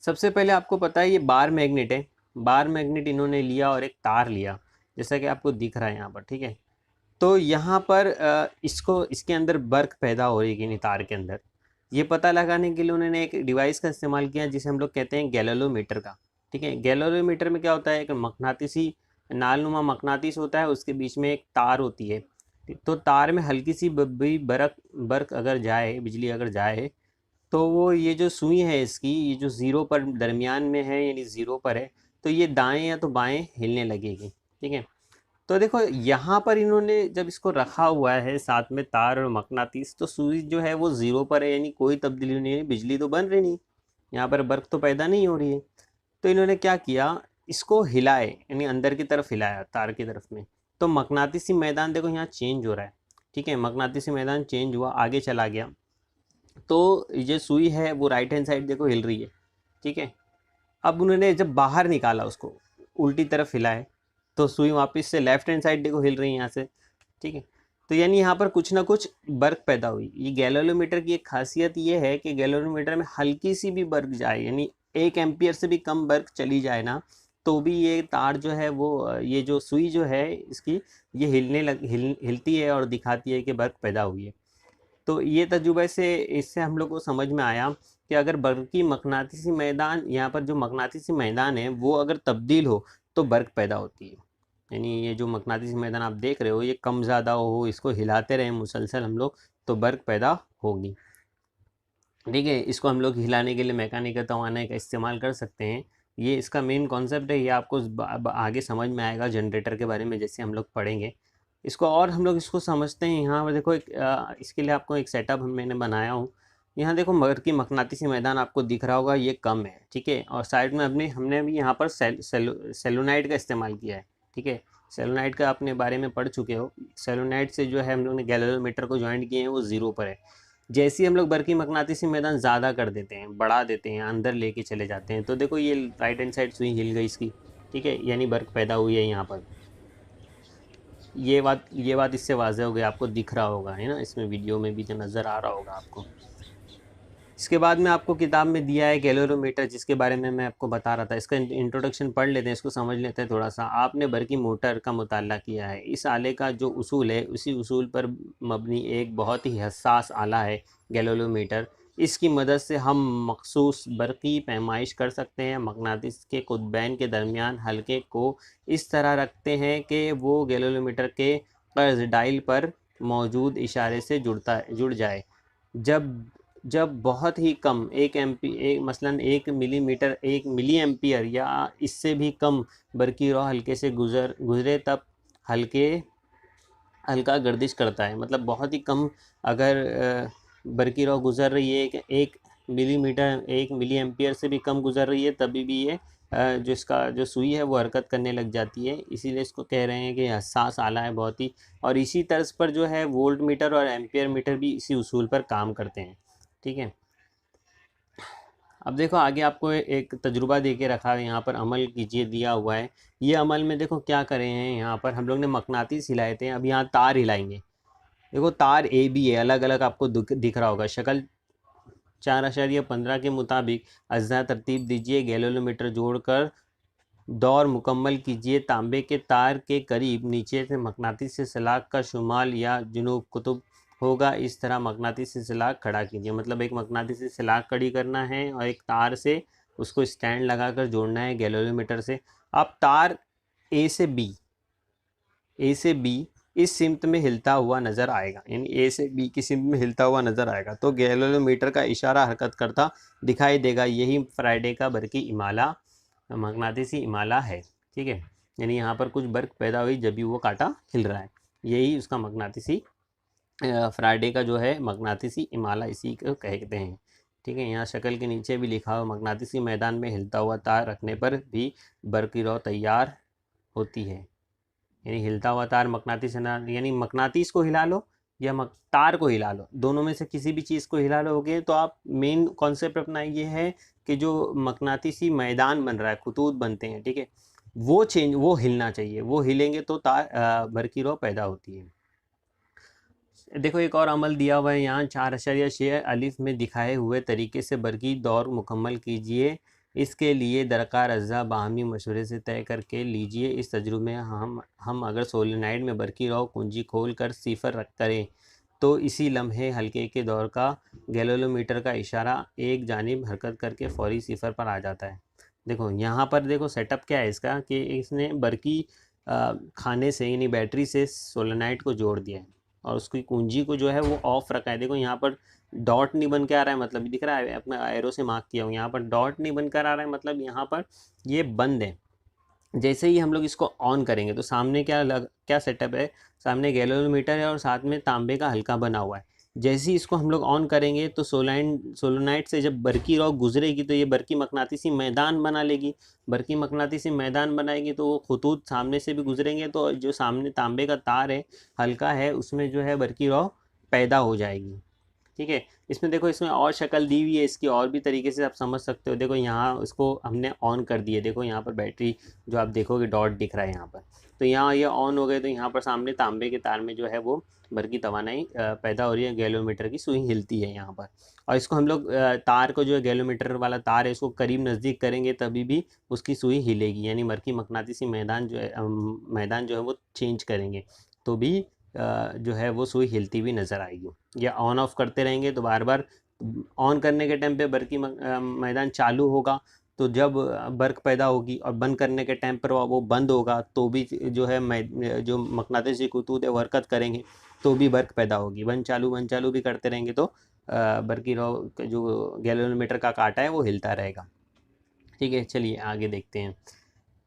[SPEAKER 1] सबसे पहले आपको पता है ये बार मैग्नेट है। बार मैग्नेट इन्होंने लिया और एक तार लिया, जैसा कि आपको दिख रहा है यहाँ पर, ठीक है। तो यहाँ पर इसको इसके अंदर बर्क पैदा हो रही है कि नहीं तार के अंदर, ये पता लगाने के लिए उन्होंने एक डिवाइस का इस्तेमाल किया जिसे हम लोग कहते हैं गैलोमीटर का, ठीक है। गैलोमीटर में क्या होता है, एक मकनातीसी नालनुमा मकनातीस होता है, उसके बीच में एक तार होती है। तो तार में हल्की सी भी बर्क बर्क अगर जाए, बिजली अगर जाए, तो वो ये जो सुई है इसकी, ये जो ज़ीरो पर दरमियान में है, यानी ज़ीरो पर है, तो ये दाएं या तो बाएं हिलने लगेगी, ठीक है। तो देखो, यहाँ पर इन्होंने जब इसको रखा हुआ है साथ में तार और मकनातीस, तो सुई जो है वो ज़ीरो पर है, यानी कोई तब्दीली नहीं है, बिजली तो बन रही नहीं, यहाँ पर बर्क तो पैदा नहीं हो रही है। तो इन्होंने क्या किया, इसको हिलाए, यानी अंदर की तरफ हिलाया तार की तरफ में, तो मकनातीसी मैदान देखो यहाँ चेंज हो रहा है, ठीक है। मकनातीसी मैदान चेंज हुआ, आगे चला गया, तो ये सुई है वो राइट हैंड साइड देखो हिल रही है, ठीक है। अब उन्होंने जब बाहर निकाला उसको, उल्टी तरफ हिलाए, तो सुई वापस से लेफ्ट हैंड साइड देखो हिल रही है यहाँ से, ठीक है। तो यानी यहाँ पर कुछ ना कुछ बर्क पैदा हुई। ये गैलोमीटर की एक खासियत ये है कि गैलोमीटर में हल्की सी भी बर्क जाए, यानी 1 एम्पियर से भी कम बर्क चली जाए ना, तो भी ये तार जो है वो ये जो सुई जो है इसकी, ये हिलती है और दिखाती है कि बर्क पैदा हुई है। तो ये तजुर्बे से इससे हम लोग को समझ में आया कि अगर बर्की मकनातीसी मैदान, यहाँ पर जो मकनातीसी मैदान है वो अगर तब्दील हो तो बर्क पैदा होती है। यानी ये जो मकनातीसी मैदान आप देख रहे हो ये कम ज़्यादा हो, इसको हिलाते रहें मुसलसल हम लोग, तो बर्क पैदा होगी, ठीक है। इसको हम लोग हिलाने के लिए मैकेनिकल तवानाई का इस्तेमाल कर सकते हैं। ये इसका मेन कॉन्सेप्ट है, ये आपको आगे समझ में आएगा जनरेटर के बारे में जैसे हम लोग पढ़ेंगे इसको, और हम लोग इसको समझते हैं। यहाँ पर देखो एक इसके लिए आपको एक सेटअप मैंने बनाया हूँ। यहाँ देखो मगर की मकनातीसी मैदान आपको दिख रहा होगा, ये कम है, ठीक है। और साइड में हमने भी यहाँ पर सेलुनाइड का इस्तेमाल किया है, ठीक है। सेलुनाइड का अपने बारे में पढ़ चुके हो। सेलुनाइड से जो है हम लोग ने गैलोमीटर को ज्वाइंट किए हैं, वो ज़ीरो पर है। जैसे ही हम लोग बरकी मकनातीसी मैदान ज़्यादा कर देते हैं, बढ़ा देते हैं, अंदर लेके चले जाते हैं, तो देखो ये राइट हैंड साइड सुई हिल गई इसकी, ठीक है, यानी बर्क पैदा हुई है यहाँ पर। ये बात इससे वाज़ेह हो गई, आपको दिख रहा होगा, है ना, इसमें वीडियो में भी जो नज़र आ रहा होगा आपको। इसके बाद में आपको किताब में दिया है गैलोमीटर, जिसके बारे में मैं आपको बता रहा था। इसका इंट्रोडक्शन पढ़ लेते हैं, इसको समझ लेते हैं थोड़ा सा। आपने बरकी मोटर का मुताला किया है। इस आले का जो उसूल है उसी उसूल पर मबनी एक बहुत ही हसास आला है गैलोमीटर। इसकी मदद से हम मखसूस बरकी पैमाइश कर सकते हैं। मकनातीस के कुतबैन के दरमियान हल्के को इस तरह रखते हैं कि वो गैलोमीटर के कर्ज डायल पर मौजूद इशारे से जुड़ जाए। जब जब बहुत ही कम एक मसलन 1 मिलीमीटर 1 मिली एम्पियर या इससे भी कम बरकी रॉ हल्के से गुजरे तब हल्के हल्का गर्दिश करता है। मतलब बहुत ही कम अगर बरकी रॉ गुजर रही है, 1 मिलीमीटर 1 मिली एम्पियर से भी कम गुजर रही है, तभी भी ये जो इसका जो सुई है वो हरकत करने लग जाती है। इसीलिए इसको कह रहे हैं कि हसास आला है बहुत ही। और इसी तर्ज पर जो है वोल्ट मीटर और एम्पियर मीटर भी इसी उसूल पर काम करते हैं। ठीक है, अब देखो आगे आपको एक तजुर्बा दे के रखा है, यहाँ पर अमल कीजिए दिया हुआ है। ये अमल में देखो क्या करे हैं, यहाँ पर हम लोग ने मकनातीस हिलाए थे, अब यहाँ तार हिलाएंगे। देखो तार ए बी है, अलग अलग आपको दिख रहा होगा। शक्ल 4.15 के मुताबिक अज्जा तरतीब दीजिए, गैलोमीटर जोड़कर दौर मुकम्मल कीजिए। तांबे के तार के करीब नीचे से मकनातीस से सलाख का शुमाल या जुनूब कुतुब होगा। इस तरह मकनातीस से सलाख खड़ा कीजिए। मतलब एक मकनातीस से सलाख खड़ी करना है और एक तार से उसको स्टैंड लगाकर जोड़ना है गैलोमीटर से। अब तार ए से बी इस सिमत में हिलता हुआ नज़र आएगा, यानी ए से बी की सिमत में हिलता हुआ नज़र आएगा तो गैलोमीटर का इशारा हरकत करता दिखाई देगा। यही फ्राइडे का बरकी इमाला मकनातीसी इमाला है। ठीक है, यानी यहाँ पर कुछ बर्क पैदा हुई जब भी वो कांटा हिल रहा है, यही उसका मकनातीसी फ्राइडे का जो है मकनातीसी इमाला इसी को कहते हैं। ठीक है, यहाँ शक्ल के नीचे भी लिखा हुआ मकनातीसी मैदान में हिलता हुआ तार रखने पर भी बर्की रौ तैयार होती है। यानी हिलता हुआ तार मकनातीस यानी मकनातीस को हिला लो या तार को हिला लो, दोनों में से किसी भी चीज़ को हिला लोगे तो आप मेन कॉन्सेप्ट अपना ये है कि जो मकनातीसी मैदान बन रहा है, खतूत बनते हैं, ठीक है, वो हिलना चाहिए। वो हिलेंगे तो तार बरकी रौ पैदा होती है। देखो एक और अमल दिया हुआ है यहाँ, 4.6 अलिफ में दिखाए हुए तरीके से बरकी दौर मुकम्मल कीजिए। इसके लिए दरकार अज्जा बाहमी मशवरे से तय करके लीजिए। इस तजुर्बे में हम अगर सोलेनाइड में बरकी रॉ कुंजी खोल कर सिफर रख करें तो इसी लम्हे हल्के के दौर का गैलोमीटर का इशारा एक जानिब हरकत करके फौरी सिफर पर आ जाता है। देखो यहाँ पर देखो सेटअप क्या है इसका कि इसने बरकी खाने से यानी बैटरी से सोलेनाइड को जोड़ दिया है और उसकी कुंजी को जो है वो ऑफ रखा है। देखो यहाँ पर डॉट नहीं बन के आ रहा है, मतलब दिख रहा है अपना एरो से मार्क किया हूँ, यहाँ पर डॉट नहीं बन कर आ रहा है, मतलब यहाँ पर ये बंद है। जैसे ही हम लोग इसको ऑन करेंगे तो सामने क्या सेटअप है, सामने गैलोमीटर है और साथ में तांबे का हल्का बना हुआ है। जैसे ही इसको हम लोग ऑन करेंगे तो सोलोनाइट से जब बरकी रॉ गुजरेगी तो ये बरकी मकनातीसी मैदान बना लेगी। बरकी मकनातीसी मैदान बनाएगी तो वो खतूत सामने से भी गुजरेंगे तो जो सामने तांबे का तार है हल्का है उसमें जो है बरकी रॉ पैदा हो जाएगी। ठीक है, इसमें देखो इसमें और शक्ल दी हुई है इसकी, और भी तरीके से आप समझ सकते हो। देखो यहाँ इसको हमने ऑन कर दिया, देखो यहाँ पर बैटरी जो आप देखोगे डॉट दिख रहा है यहाँ पर, तो यहाँ ये ऑन हो गए तो यहाँ पर सामने तांबे के तार में जो है वो बरकी तवानाई पैदा हो रही है, गैलोमीटर की सुई हिलती है यहाँ पर। और इसको हम लोग तार को जो है गैलोमीटर वाला तार है इसको करीब नज़दीक करेंगे तभी भी उसकी सुई हिलेगी, यानी बरकी मकनातीसी मैदान जो है वो चेंज करेंगे तो भी जो है वो सुई हिलती हुई नज़र आएगी। या ऑन ऑफ करते रहेंगे तो बार बार ऑन करने के टाइम पे बरकी मैदान चालू होगा तो जब बर्क पैदा होगी और बंद करने के टाइम पर वो बंद होगा तो भी जो है जो मकनातीसी खतूत है वो हरकत करेंगे तो भी बर्क पैदा होगी। बंद चालू भी करते रहेंगे तो बरकी रॉ जो गैलोमीटर का कांटा है वो हिलता रहेगा। ठीक है, चलिए आगे देखते हैं।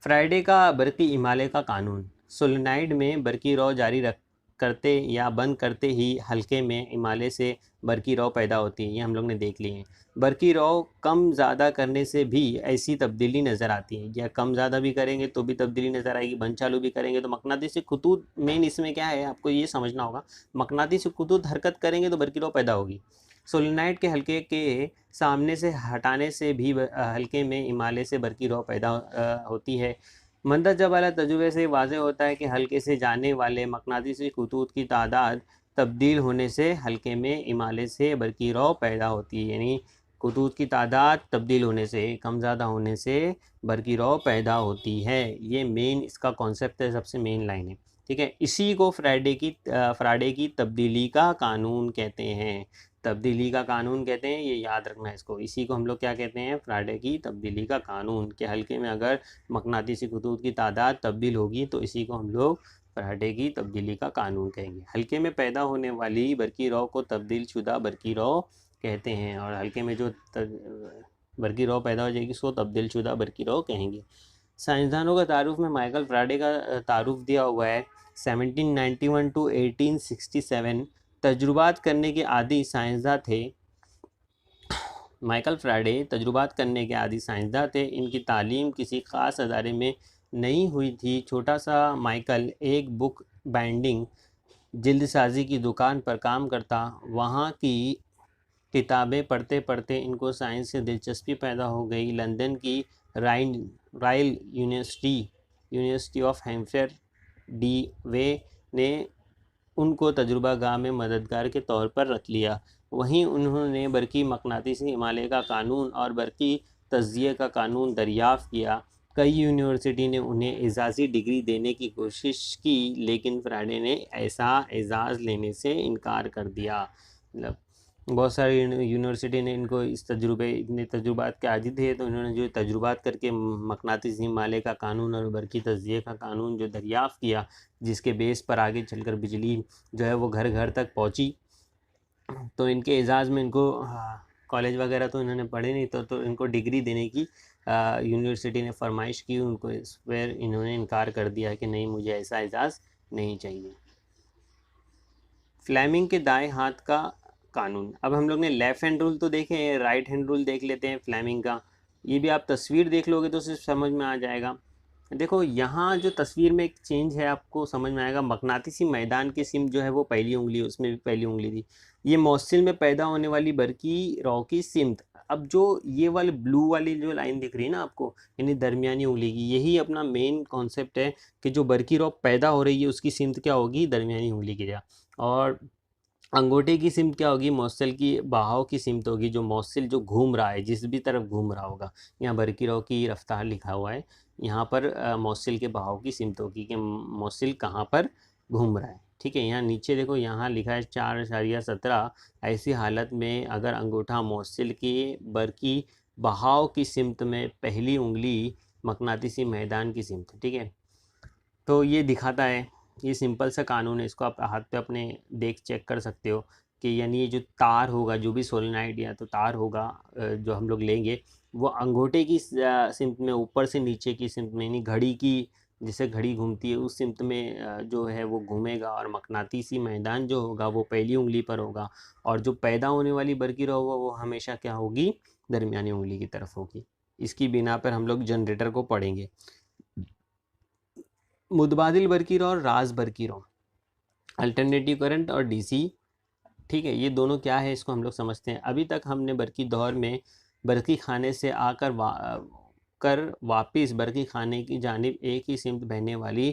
[SPEAKER 1] फ्राइडे का बरकी इमाले का कानून। सोलेनाइड में बरकी रॉ जारी रख करते या बंद करते ही हल्के में इमाले से बरकी रॉ पैदा होती है, ये हम लोग ने देख लिए हैं। बरकी रॉ कम ज़्यादा करने से भी ऐसी तब्दीली नज़र आती है, या कम ज़्यादा भी करेंगे तो भी तब्दीली नज़र आएगी, बंद चालू भी करेंगे तो मकनातीसी खतूत मेन इसमें क्या है आपको ये समझना होगा, मकनातीसी खतूत हरकत करेंगे तो बरकी रॉ पैदा होगी। सोलेनाइड के हल्के के सामने से हटाने से भी हल्के में इमाले से बरकी रॉ पैदा होती है। मंदरजा वाला तजुर्बे से वाज़े होता है कि हल्के से जाने वाले मकनातीसी खतूत की तादाद तब्दील होने से हल्के में इमाले से बरकी रॉ पैदा होती है, यानी खतूत की तादाद तब्दील होने से कम ज़्यादा होने से बरकी रॉ पैदा होती है। ये मेन इसका कॉन्सेप्ट है, सबसे मेन लाइन है। ठीक है, इसी को फ्राइडे की तब्दीली का कानून कहते हैं। तब्दीली का कानून कहते हैं, ये याद रखना है इसको। इसी को हम लोग क्या कहते हैं, फ्राइडे की तब्दीली का कानून। के हल्के में अगर मकनातीसी खतूत की तादाद तब्दील होगी तो इसी को हम लोग फराडे की तब्दीली का कानून कहेंगे। हल्के में पैदा होने वाली बरकी रॉ को तब्दील शुदा बरकी रॉ कहते हैं, और हल्के में जो बरकी रॉ पैदा हो जाएगी उसको तब्दील शुदा बरकी रॉ कहेंगे। साइंसदानों का तारुफ में माइकल फराडे का तारुफ दिया हुआ है 1791 टू 1867। तजुर्बात करने के आदि साइंसदान थे। माइकल फराडे तजुर्बात करने के आदि साइंसदान थे। इनकी तालीम किसी ख़ास अदारे में नहीं हुई थी। छोटा सा माइकल एक बुक बाइंडिंग जल्दसाजी की दुकान पर काम करता। वहाँ की किताबें पढ़ते पढ़ते इनको साइंस से दिलचस्पी पैदा हो गई। लंदन की royal university of Hampshire D way ने उनको तजुर्बागाह में मददगार के तौर पर रख लिया। वहीं उन्होंने बरकी मकनातीसी हिमालय का कानून और बरकी तज्जिए का कानून दरियाफ़्त किया। कई यूनिवर्सिटी ने उन्हें एजाज़ी डिग्री देने की कोशिश की, लेकिन फराडे ने ऐसा एजाज़ लेने से इनकार कर दिया। मतलब बहुत सारी यूनिवर्सिटी ने इनको इतने तजुर्बात के आदी थे, तो इन्होंने जो तजुर्बात करके मकनातीसी हिमालय का कानून और बरकी तज्जिए का कानून जो दरियाफ़्त किया, जिसके बेस पर आगे चलकर बिजली जो है वो घर घर तक पहुंची, तो इनके एजाज़ में इनको कॉलेज वगैरह तो इन्होंने पढ़े नहीं, तो इनको डिग्री देने की यूनिवर्सिटी ने फरमाइश की। उनको इस पर इन्होंने इनकार कर दिया कि नहीं, मुझे ऐसा एजाज़ नहीं चाहिए। फ्लेमिंग के दाएं हाथ का कानून। अब हम लोग ने लेफ़्ट हैंड रूल तो देखे हैं, राइट हैंड रूल देख लेते हैं फ्लेमिंग का। ये भी आप तस्वीर देख लोगे तो सिर्फ समझ में आ जाएगा। देखो यहाँ जो तस्वीर में एक चेंज है आपको समझ में आएगा। मकनातीसी मैदान की सिम जो है वो पहली उंगली, उसमें भी पहली उंगली थी। ये मौसिल में पैदा होने वाली बरकी रॉ की सिमत। अब जो ये वाली ब्लू वाली जो लाइन दिख रही है ना आपको, यानी दरमियानी उंगली की, यही अपना मेन कॉन्सेप्ट है कि जो बरकी रॉ पैदा हो रही है उसकी सिमत क्या होगी, दरमियानी उंगली की जगह। और अंगूठे की सिमत क्या होगी, मौसल की बहाव की सिमत होगी। जो मौसल जो घूम रहा है, जिस भी तरफ घूम रहा होगा, यहाँ बरकी रॉ की रफ्तार लिखा हुआ है, यहाँ पर मौसल के बहाव की सिमत होगी कि मौसल कहाँ पर घूम रहा है। ठीक है, यहाँ नीचे देखो, यहाँ लिखा है 4.17। ऐसी हालत में अगर अंगूठा मौसल के बरकी बहाव की सिमत में, पहली उंगली मकनातीसी मैदान की सिमत। ठीक है, तो ये दिखाता है, ये सिंपल सा कानून है, इसको आप हाथ पे अपने देख चेक कर सकते हो कि यानी ये जो तार होगा, जो भी सोलेनाइड या तो तार होगा जो हम लोग लेंगे, वो अंगूठे की सिमत में, ऊपर से नीचे की सिमत में, यानी घड़ी की, जैसे घड़ी घूमती है उस सिमत में जो है वो घूमेगा। और मकनातीसी मैदान जो होगा वो पहली उंगली पर होगा, और जो पैदा होने वाली बरकी होगा वो हमेशा क्या होगी, दरमियानी उंगली की तरफ होगी। इसकी बिना पर हम लोग जनरेटर को पढ़ेंगे। मुतबादिल बरकी रॉ और राज बरकी रॉ, अल्टरनेटिव करंट और डीसी। ठीक है, ये दोनों क्या है इसको हम लोग समझते हैं। अभी तक हमने बरकी दौर में बरकी खाने से आकर वापस बरकी खाने की जानिब एक ही सिमत बहने वाली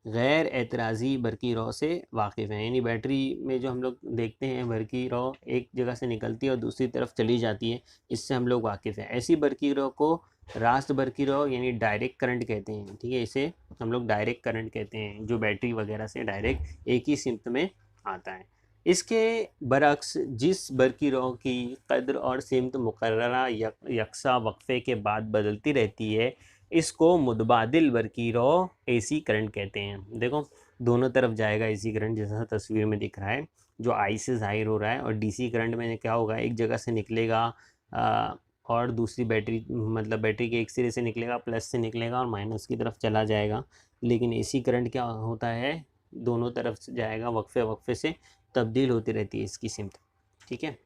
[SPEAKER 1] गैर एतराज़ी बरकी रॉ से वाकिफ़ हैं। यानी बैटरी में जो हम लोग देखते हैं बरकी रॉ एक जगह से निकलती है और दूसरी तरफ चली जाती है, इससे हम लोग वाकिफ़ हैं। ऐसी बरकी रॉ को रास्त बरकी रॉ यानी डायरेक्ट करंट कहते हैं। ठीक है, इसे हम लोग डायरेक्ट करंट कहते हैं, जो बैटरी वगैरह से डायरेक्ट एक ही सिमत में आता है। इसके बरक्स जिस बरकी रॉ की कद्र और सिमत मुकर्ररा यकसा वक्फे के बाद बदलती रहती है, इसको मुतबादिल बरकी रॉ एसी करंट कहते हैं। देखो, दोनों तरफ जाएगा एसी करंट, जैसा तस्वीर में दिख रहा है, जो आई से जाहिर हो रहा है। और डीसी करंट में क्या होगा, एक जगह से निकलेगा और दूसरी बैटरी, मतलब बैटरी के एक सिरे से निकलेगा, प्लस से निकलेगा और माइनस की तरफ चला जाएगा। लेकिन एसी करंट क्या होता है, दोनों तरफ से जाएगा, वक्फे वक्फे से तब्दील होती रहती है इसकी सिमत। ठीक है,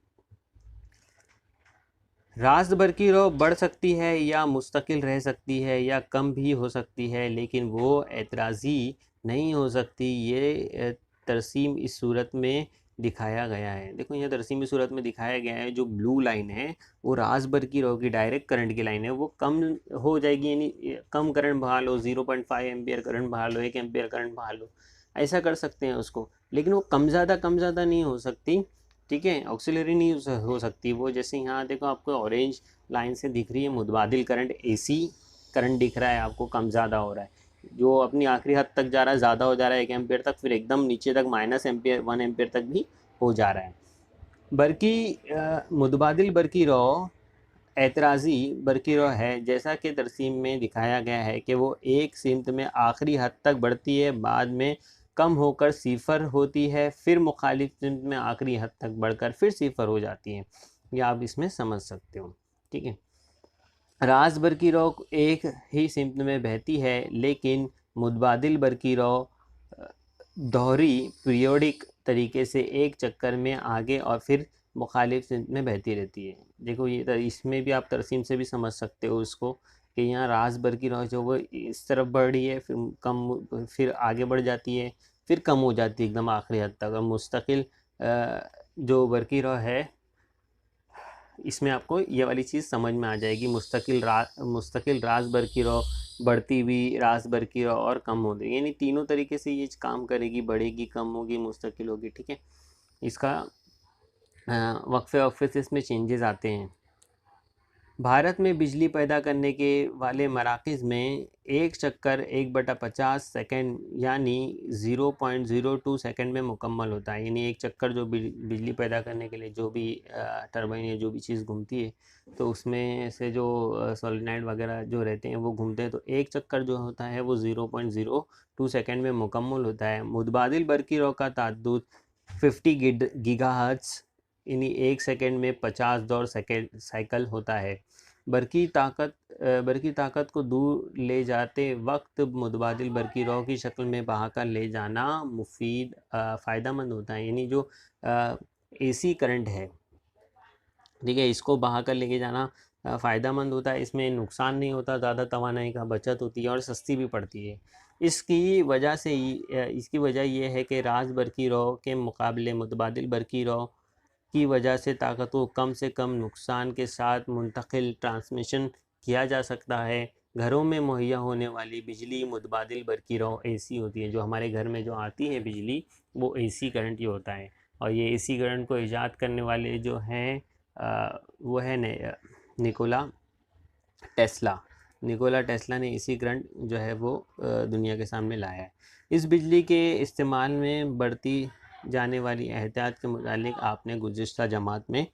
[SPEAKER 1] रास्त बरकी रॉ बढ़ सकती है या मुस्तकिल रह सकती है या कम भी हो सकती है, लेकिन वो एतराज़ी नहीं हो सकती। ये तरसीम इस सूरत में दिखाया गया है। देखो, यहाँ तरसीम इस सूरत में दिखाया गया है, जो ब्लू लाइन है वो रास्त बरकी रॉ की डायरेक्ट करंट की लाइन है, वो कम हो जाएगी, यानी कम करंट बहा लो, 0.5 एम्पियर करंट बहा लो, 1 एम्पियर करंट बहा लो, ऐसा कर सकते हैं उसको। लेकिन वो कम ज़्यादा नहीं हो सकती। ठीक है, ऑक्सिलरी नहीं हो सकती वो। जैसे यहाँ देखो, आपको ऑरेंज लाइन से दिख रही है मुतबादिल करंट, एसी करंट दिख रहा है आपको, कम ज़्यादा हो रहा है, जो अपनी आखिरी हद तक जा रहा है, ज़्यादा हो जा रहा है 1 एम्पियर तक, फिर एकदम नीचे तक माइनस एम्पियर 1 एम्पियर तक भी हो जा रहा है। बरकी मुतबादिल बरकी रॉ एतराज़ी बरकी रॉ है, जैसा कि तरसीम में दिखाया गया है कि वो एक सिमत में आखिरी हद तक बढ़ती है, बाद में कम होकर सिफर होती है, फिर मुखालिफ सिमत में आखिरी हद तक बढ़कर फिर सिफर हो जाती है। ये आप इसमें समझ सकते हो। ठीक है, रास बरकी रौ एक ही सिमत में बहती है, लेकिन मुतबादिल बरकी रौ दोहरी पीरियोडिक तरीके से एक चक्कर में आगे और फिर मुखालिफ सिमत में बहती रहती है। देखो ये इसमें भी आप तरसीम से भी समझ सकते हो उसको, कि यहाँ रास बरकी रौ जो वो इस तरफ बढ़ रही है, फिर कम, फिर आगे बढ़ जाती है, फिर कम हो जाती है एकदम आखिरी हद तक। और मुस्तकिल जो बरकी रौ है, इसमें आपको ये वाली चीज़ समझ में आ जाएगी। मुस्तकिल रास बरकी रौ, बढ़ती हुई रास बरकी रौ और कम होती, यानी तीनों तरीके से ये काम करेगी, बढ़ेगी, कम होगी, मुस्तकिल होगी। ठीक है, इसका वक्फे वक्फे से इसमें चेंजेस आते हैं। भारत में बिजली पैदा करने के वाले मराकज़ में एक चक्कर 1/50 सेकंड यानी 0.02 सेकंड में मुकम्मल होता है। यानी एक चक्कर जो बिजली पैदा करने के लिए जो भी टरबाइन या जो भी चीज़ घूमती है, तो उसमें से जो सोलेनॉइड वगैरह जो रहते हैं वो घूमते हैं, तो एक चक्कर जो होता है वो 0.02 सेकंड में मुकम्मल होता है। मुतबादिल बरकी रौ का ताद्दुद 50 गीगाहर्ट्ज़ यानी एक सेकंड में 50 दौर साइकिल होता है। बरकी ताकत को दूर ले जाते वक्त मुतबादिल बरकी रौ की शक्ल में बहाकर ले जाना मुफीद फ़ायदेमंद होता है। यानी जो एसी करंट है, ठीक है, इसको बहाकर लेके जाना फ़ायदेमंद होता है। इसमें नुकसान नहीं होता, ज़्यादा तवानाई का बचत होती है और सस्ती भी पड़ती है। इसकी वजह ये है कि रास बरकी रौ के मुकाबले मुतबादिल बरकी रौ की वजह से ताकत को कम से कम नुकसान के साथ मुंतकिल ट्रांसमिशन किया जा सकता है। घरों में मुहैया होने वाली बिजली मुतबादिल बरकी रौ एसी होती है। जो हमारे घर में जो आती है बिजली, वो एसी करंट ही होता है। और ये एसी करंट को ईजाद करने वाले जो हैं वो है निकोला टेस्ला ने एसी करंट जो है वो दुनिया के सामने लाया है। इस बिजली के इस्तेमाल में बढ़ती जाने वाली एहतियात के मुतालिक आपने गुज़िश्ता जमात में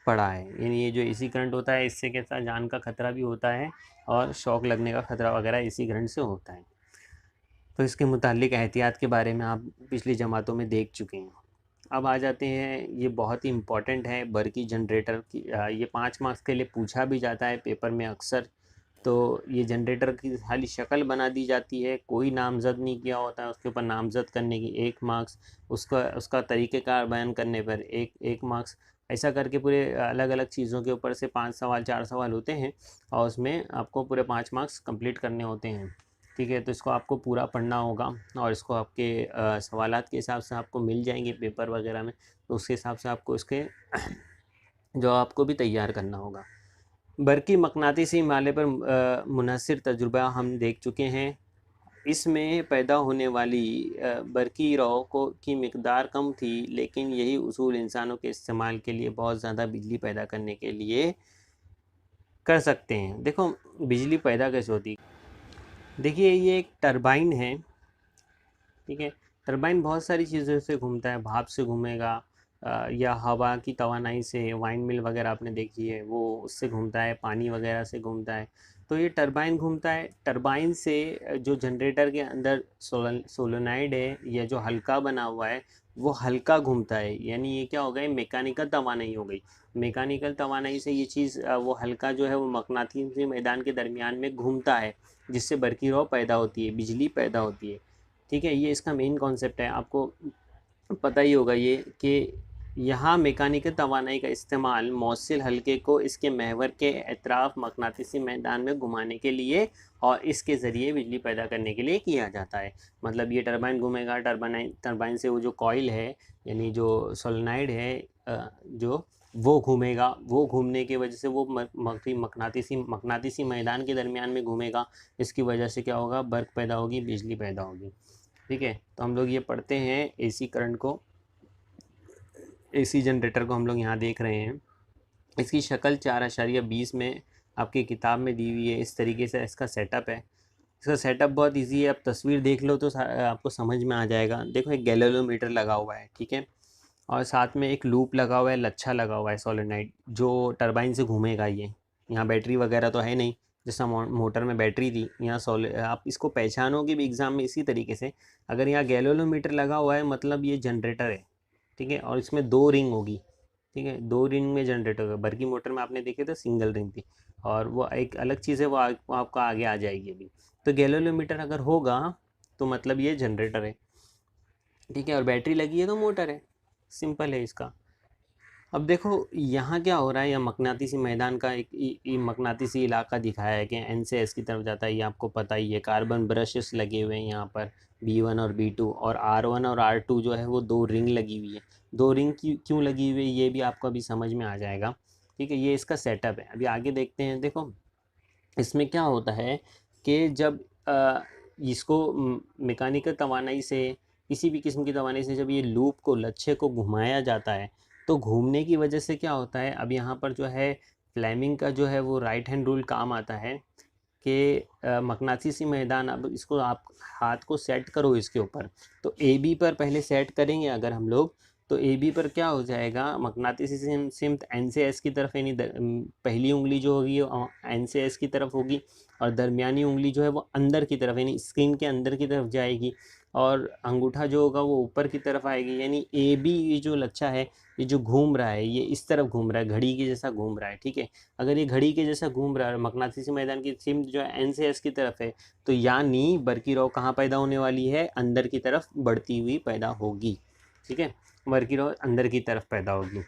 [SPEAKER 1] पढ़ा है। यानी ये जो एसी करंट होता है, इससे कैसा जान का ख़तरा भी होता है और शॉक लगने का ख़तरा वगैरह एसी करंट से होता है। तो इसके मुतालिक एहतियात के बारे में आप पिछली जमातों में देख चुके हैं। अब आ जाते हैं, ये बहुत ही इम्पॉर्टेंट है, बरकी जनरेटर की। ये 5 मार्क्स के लिए पूछा भी जाता है पेपर में अक्सर। तो ये जनरेटर की खाली शक्ल बना दी जाती है, कोई नामज़द नहीं किया होता है, उसके ऊपर नामज़द करने की 1 मार्क्स, उसका तरीक़ेकार बयान करने पर एक मार्क्स। ऐसा करके पूरे अलग अलग चीज़ों के ऊपर से 5 सवाल 4 सवाल होते हैं और उसमें आपको पूरे 5 मार्क्स कंप्लीट करने होते हैं। ठीक है, तो इसको आपको पूरा पढ़ना होगा और इसको आपके सवालात के हिसाब से आपको मिल जाएंगे पेपर वगैरह में, तो उसके हिसाब से आपको इसके जवाब को भी तैयार करना होगा। बरकी मकनातीसी माले पर मुनहसर तजुर्बा हम देख चुके हैं। इसमें पैदा होने वाली बरकी रौ की मिकदार कम थी, लेकिन यही उसूल इंसानों के इस्तेमाल के लिए बहुत ज़्यादा बिजली पैदा करने के लिए कर सकते हैं। देखो बिजली पैदा कैसे होती, देखिए ये एक टरबाइन है। ठीक है, टरबाइन बहुत सारी चीज़ों से घूमता है, भाप से घूमेगा या हवा की तवानाई से, वाइन मिल वगैरह आपने देखी है वो उससे घूमता है, पानी वगैरह से घूमता है। तो ये टरबाइन घूमता है, टरबाइन से जो जनरेटर के अंदर सोलेनॉइड है या जो हल्का बना हुआ है वो हल्का घूमता है। यानी ये क्या हो गया, मैकेनिकल तवानाई हो गई। मैकेनिकल तवानाई से ये चीज़ वो हल्का जो है वो मकनातीसी मैदान के दरमियान में घूमता है, जिससे बरकी रौ पैदा होती है, बिजली पैदा होती है। ठीक है, ये इसका मेन कॉन्सेप्ट है। आपको पता ही होगा ये कि यहाँ मैकेनिकल तवानाई का इस्तेमाल मौसिल हल्के को इसके महवर के अतराफ मकनातीसी मैदान में घुमाने के लिए और इसके ज़रिए बिजली पैदा करने के लिए किया जाता है। मतलब ये टरबाइन घूमेगा, टरबाइन से वो जो कॉइल है यानी जो सोलेनॉइड है जो वो घूमेगा, वो घूमने की वजह से वो मकनातीसी मैदान के दरमियान में घूमेगा। इसकी वजह से क्या होगा, बर्क पैदा होगी, बिजली पैदा होगी। ठीक है, तो हम लोग ये पढ़ते हैं एसी करंट को, एसी जनरेटर को हम लोग यहाँ देख रहे हैं। इसकी शक्ल 4.20 में आपकी किताब में दी हुई है। इस तरीके से इसका सेटअप है। इसका सेटअप बहुत इजी है, आप तस्वीर देख लो तो आपको समझ में आ जाएगा। देखो एक गैलोमीटर लगा हुआ है, ठीक है, और साथ में एक लूप लगा हुआ है, लच्छा लगा हुआ है सोलेनॉइड, जो टरबाइन से घूमेगा। ये यहाँ बैटरी वगैरह तो है नहीं, जैसा मोटर में बैटरी थी, यहाँ सोलर, आप इसको पहचानोगे भी एग्ज़ाम में इसी तरीके से। अगर यहाँ गैलोमीटर लगा हुआ है मतलब ये जनरेटर है, ठीक है, और इसमें 2 रिंग होगी, ठीक है, 2 रिंग में जनरेटर होगा। बर्की मोटर में आपने देखे तो सिंगल रिंग थी, और वो एक अलग चीज़ है, वो आपका आगे आ जाएगी अभी। तो गैलोमीटर अगर होगा तो मतलब ये जनरेटर है, ठीक है, और बैटरी लगी है तो मोटर है, सिंपल है इसका। अब देखो यहाँ क्या हो रहा है, यह मकनातीसी मैदान का एक मकनातीसी इलाका दिखाया है कि एन से एस की तरफ जाता है, ये आपको पता ही है। कार्बन ब्रशेस लगे हुए हैं यहाँ पर, B1 और B2, और R1 और R2 जो है वो 2 रिंग लगी हुई है। 2 रिंग क्यों लगी हुई है ये भी आपको अभी समझ में आ जाएगा, ठीक है। ये इसका सेटअप है। अभी आगे देखते हैं। देखो इसमें क्या होता है कि जब इसको मैकेनिकल तवानाई से, किसी भी किस्म की तवानाई से जब ये लूप को, लच्छे को घुमाया जाता है, तो घूमने की वजह से क्या होता है, अब यहाँ पर जो है फ्लेमिंग का जो है वो राइट हैंड रूल काम आता है कि मकनातीसी मैदान, अब इसको आप हाथ को सेट करो इसके ऊपर, तो ए बी पर पहले सेट करेंगे अगर हम लोग, तो ए बी पर क्या हो जाएगा, मकनातीसी सिमत एन से एस की तरफ, यानी पहली उंगली जो होगी वो एन से एस की तरफ होगी, और दरमियानी उंगली जो है वो अंदर की तरफ, यानी स्क्रीन के अंदर की तरफ जाएगी, और अंगूठा जो होगा वो ऊपर की तरफ आएगी। यानी ए बी ये जो लच्छा है, ये जो घूम रहा है, ये इस तरफ घूम रहा है, घड़ी के जैसा घूम रहा है, ठीक है। अगर ये घड़ी के जैसा घूम रहा है, मकनातीसी मैदान की सिमत जो है एन से एस की तरफ है, तो यानी बर्की रॉ कहाँ पैदा होने वाली है, अंदर की तरफ बढ़ती हुई पैदा होगी, ठीक है। बर्की रॉ अंदर की तरफ पैदा होगी।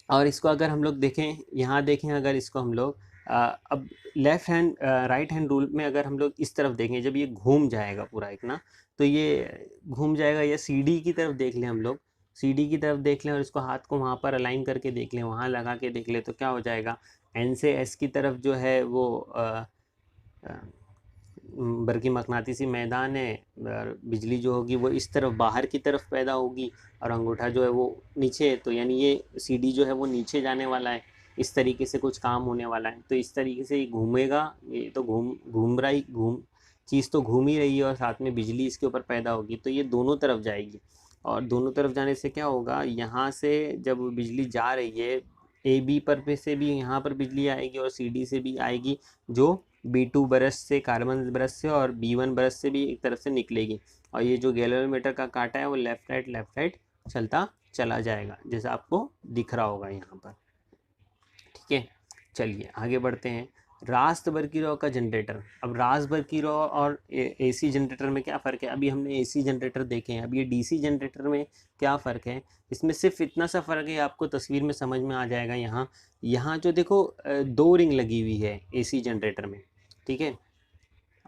[SPEAKER 1] और इसको अगर हम लोग देखें, यहाँ देखें अगर इसको हम लोग अब left hand right hand rule में अगर हम लोग इस तरफ देखें, जब ये घूम जाएगा पूरा एक ना, तो ये घूम जाएगा, या सीडी की तरफ देख लें हम लोग, सीडी की तरफ देख लें, और इसको हाथ को वहाँ पर अलाइन करके देख लें, वहाँ लगा के देख लें, तो क्या हो जाएगा, एन से एस की तरफ जो है वो बल्कि मकनातीसी मैदान है, और बिजली जो होगी वो इस तरफ बाहर की तरफ पैदा होगी, और अंगूठा जो है वो नीचे है, तो यानी ये सीडी जो है वो नीचे जाने वाला है, इस तरीके से कुछ काम होने वाला है। तो इस तरीके से ये घूमेगा, ये तो घूम घूम रहा ही घूम चीज़ तो घूम ही रही है, और साथ में बिजली इसके ऊपर पैदा होगी, तो ये दोनों तरफ जाएगी। और दोनों तरफ जाने से क्या होगा, यहाँ से जब बिजली जा रही है, ए बी पर पे से भी यहाँ पर बिजली आएगी, और सी डी से भी आएगी, जो B2 ब्रश से, कार्बन ब्रश से, और B1 ब्रश से भी एक तरफ से निकलेगी, और ये जो गैलोमीटर का कांटा है वो लेफ़्ट राइट चलता चला जाएगा, जैसा आपको दिख रहा होगा यहाँ पर, ठीक है। चलिए आगे बढ़ते हैं। रास्त बर्की रॉ का जनरेटर। अब रास्त बर्की रॉ और एसी जनरेटर में क्या फ़र्क है, अभी हमने एसी जनरेटर देखे हैं, अब ये डीसी जनरेटर में क्या फ़र्क है, इसमें सिर्फ इतना सा फ़र्क है, आपको तस्वीर में समझ में आ जाएगा। यहाँ यहाँ जो देखो 2 रिंग लगी हुई है एसी जनरेटर में, ठीक है,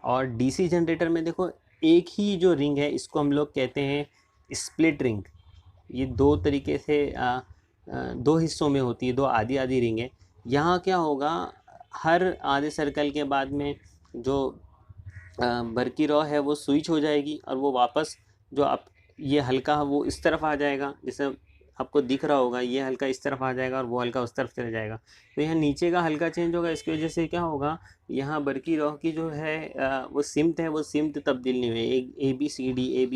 [SPEAKER 1] और डीसी जनरेटर में देखो एक ही जो रिंग है, इसको हम लोग कहते हैं स्प्लिट रिंग। ये 2 तरीके से 2 हिस्सों में होती है, 2 आधी आधी रिंग है। यहाँ क्या होगा, हर आधे सर्कल के बाद में जो बर्की रॉ है वो स्विच हो जाएगी, और वो वापस जो आप, ये हल्का वो इस तरफ आ जाएगा, जैसे आपको दिख रहा होगा, ये हल्का इस तरफ आ जाएगा और वो हल्का उस तरफ चला जाएगा। तो यहाँ नीचे का हल्का चेंज होगा, इसकी वजह से क्या होगा, यहाँ बर्की रॉ की जो है वो सिमत है, वो सिमत तब्दील नहीं हुई, एक ए बी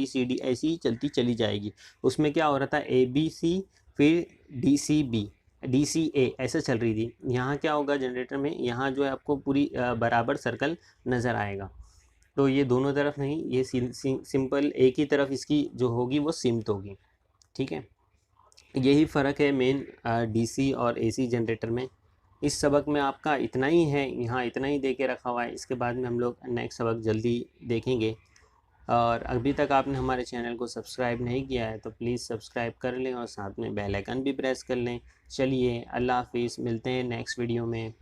[SPEAKER 1] सी डी ऐसी ही चलती चली जाएगी। उसमें क्या हो रहा था, ABC फिर DCA ऐसा चल रही थी। यहाँ क्या होगा जनरेटर में, यहाँ जो है आपको पूरी बराबर सर्कल नज़र आएगा। तो ये दोनों तरफ नहीं, ये सिंपल एक ही तरफ इसकी जो होगी वो सिमत होगी, ठीक है। यही फ़र्क है मेन डीसी और एसी जनरेटर में। इस सबक में आपका इतना ही है, यहाँ इतना ही दे के रखा हुआ है। इसके बाद में हम लोग नेक्स्ट सबक जल्दी देखेंगे। और अभी तक आपने हमारे चैनल को सब्सक्राइब नहीं किया है तो प्लीज़ सब्सक्राइब कर लें, और साथ में बेल आइकन भी प्रेस कर लें। चलिए अल्लाह हाफिज़, मिलते हैं नेक्स्ट वीडियो में।